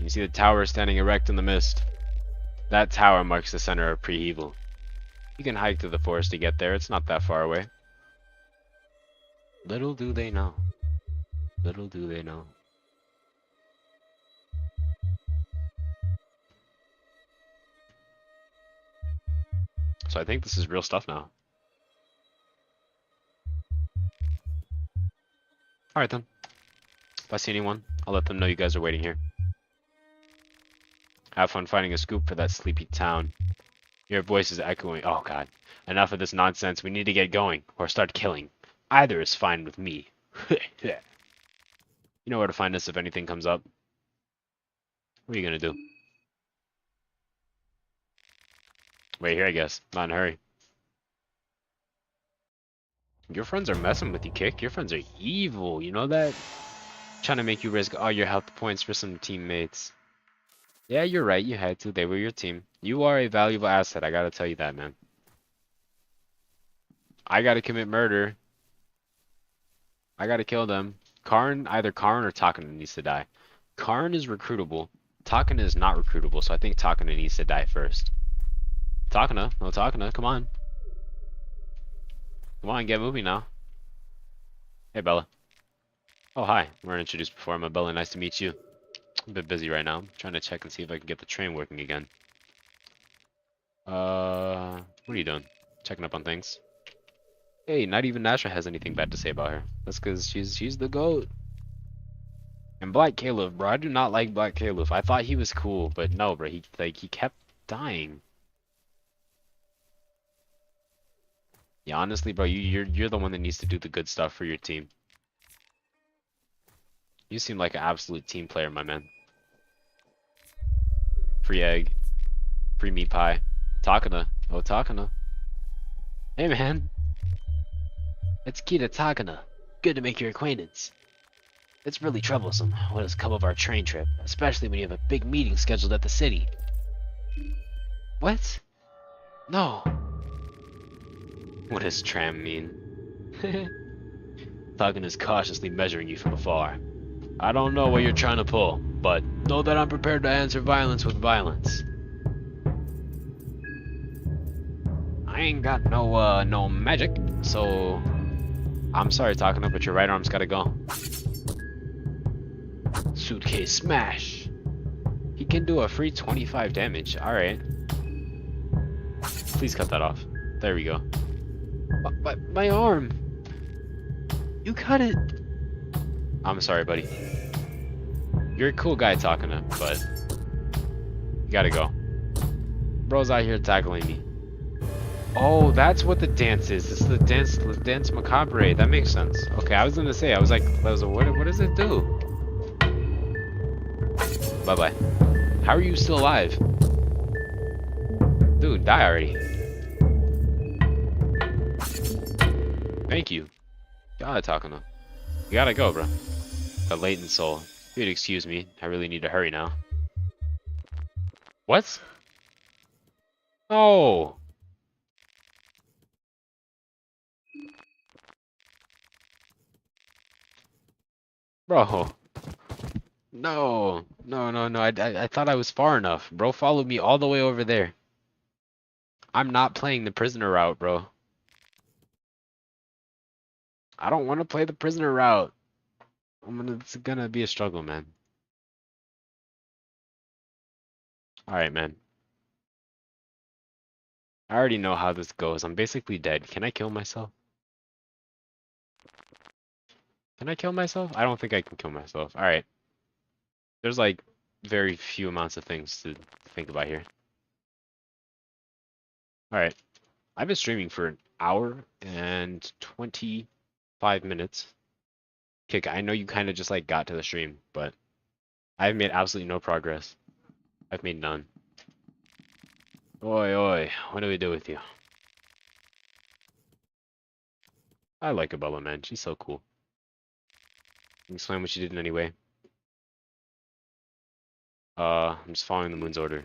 You see the tower standing erect in the mist. That tower marks the center of Prehevel. You can hike through the forest to get there. It's not that far away. Little do they know. Little do they know. So I think this is real stuff now. Alright then. If I see anyone, I'll let them know you guys are waiting here. Have fun finding a scoop for that sleepy town. Your voice is echoing. Oh god. Enough of this nonsense. We need to get going, or start killing. Either is fine with me. You know where to find us if anything comes up. What are you gonna do? Wait here, I guess. Not in a hurry. Your friends are messing with you, Kick. Your friends are evil, you know that? Trying to make you risk all your health points for some teammates. Yeah, you're right. You had to. They were your team. You are a valuable asset. I gotta tell you that, man. I gotta commit murder. I gotta kill them. Either Karn or Takana needs to die. Karn is recruitable. Takana is not recruitable, so I think Takana needs to die first. Takana, no Takana, come on. Come on, get moving now. Hey, Bella. Oh, hi. We weren't introduced before. I'm Bella. Nice to meet you. I'm a bit busy right now. I'm trying to check and see if I can get the train working again. What are you doing? Checking up on things. Hey, not even Nasha has anything bad to say about her. That's because she's the GOAT. And Black Caleb, bro. I do not like Black Caleb. I thought he was cool, but no, bro. He kept dying. Yeah, honestly, bro, you're the one that needs to do the good stuff for your team. You seem like an absolute team player, my man. Free egg. Free meat pie. Takana. Oh, Takana. Hey, man. It's Kita Takana. Good to make your acquaintance. It's really troublesome what has come of our train trip, especially when you have a big meeting scheduled at the city. What? No. What does tram mean? Takana's cautiously measuring you from afar. I don't know what you're trying to pull, but know that I'm prepared to answer violence with violence. I ain't got no magic, so I'm sorry, Takana, but your right arm's gotta go. Suitcase smash. He can do a free 25 damage. Alright. Please cut that off. There we go. My arm. You cut it. I'm sorry, buddy. You're a cool guy, Takana, but you gotta go. Bro's out here tackling me. Oh, that's what the dance is. This is the dance macabre. That makes sense. Okay, I was gonna say, what does it do? Bye bye. How are you still alive? Dude, die already. Thank you. God, talking to. You gotta go, bro. The latent soul. If you'd excuse me, I really need to hurry now. What? Oh, bro. No, no, no, no. I thought I was far enough. Bro followed me all the way over there. I'm not playing the prisoner route, bro. I don't want to play the prisoner route. It's gonna be a struggle, man. All right, man. I already know how this goes. I'm basically dead. Can I kill myself? Can I kill myself? I don't think I can kill myself. All right. There's like very few amounts of things to think about here. All right. I've been streaming for an hour and 25 minutes. Kick, I know you kind of just like got to the stream, but I've made absolutely no progress. I've made none. Oi, oi, what do we do with you? I like Abella, man. She's so cool. Explain what she did anyway. I'm just following the moon's order.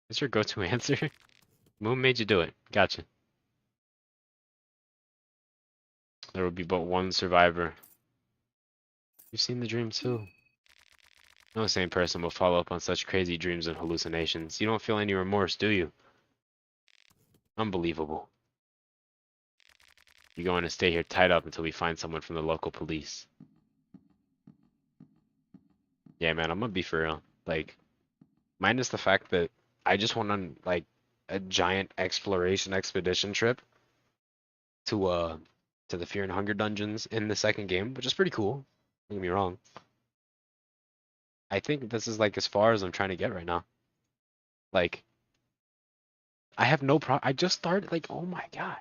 Is your go-to answer? Moon made you do it. Gotcha. There will be but one survivor. You've seen the dream too. No sane person will follow up on such crazy dreams and hallucinations. You don't feel any remorse, do you? Unbelievable. You're going to stay here tied up until we find someone from the local police. Yeah, man, I'm gonna be for real. Like, minus the fact that I just went on like a giant exploration expedition trip to the Fear and Hunger dungeons in the second game, which is pretty cool. Don't get me wrong. I think this is like as far as I'm trying to get right now. Like, I have no pro. I just started. Like, oh my god.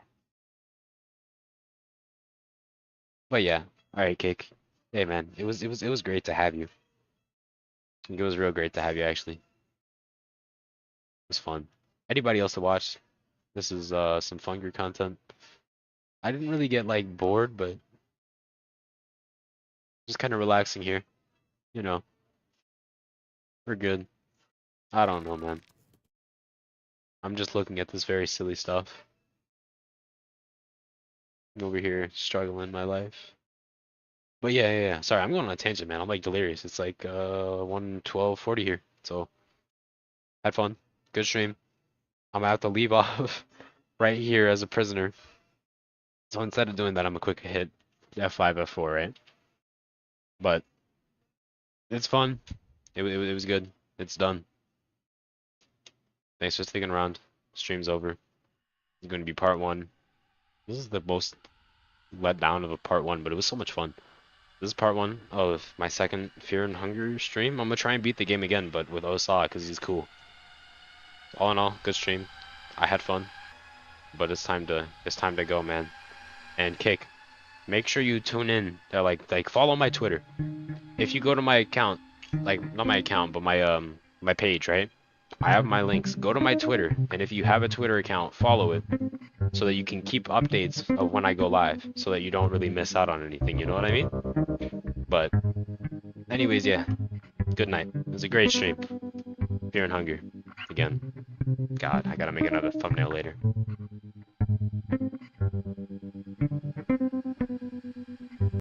But yeah, all right, Cake. Hey man, it was great to have you. It was real great to have you actually. It was fun. Anybody else to watch? This is some Funger content. I didn't really get like bored, but just kind of relaxing here. You know, we're good. I don't know, man. I'm just looking at this very silly stuff. I'm over here struggling my life. But yeah, yeah, yeah. Sorry, I'm going on a tangent, man. I'm like delirious. It's like 1:12:40 here. So had fun. Good stream. I'm gonna have to leave off right here as a prisoner. So instead of doing that, I'm gonna quick hit F5, F4, right? But it's fun. It was good. It's done. Thanks for sticking around. Stream's over. It's gonna be part one. This is the most let down of a part one, but it was so much fun. This is part one of my second Fear and Hunger stream. I'm gonna try and beat the game again, but with Osa because he's cool. All in all, good stream. I had fun, but it's time to go, man. And Kick, make sure you tune in. Like follow my Twitter. If you go to my account, like not my account, but my page, right? I have my links. Go to my Twitter, and if you have a Twitter account, follow it so that you can keep updates of when I go live, so that you don't really miss out on anything. You know what I mean? But anyways, yeah. Good night. It was a great stream. Fear and Hunger. Again. God, I gotta make another thumbnail later.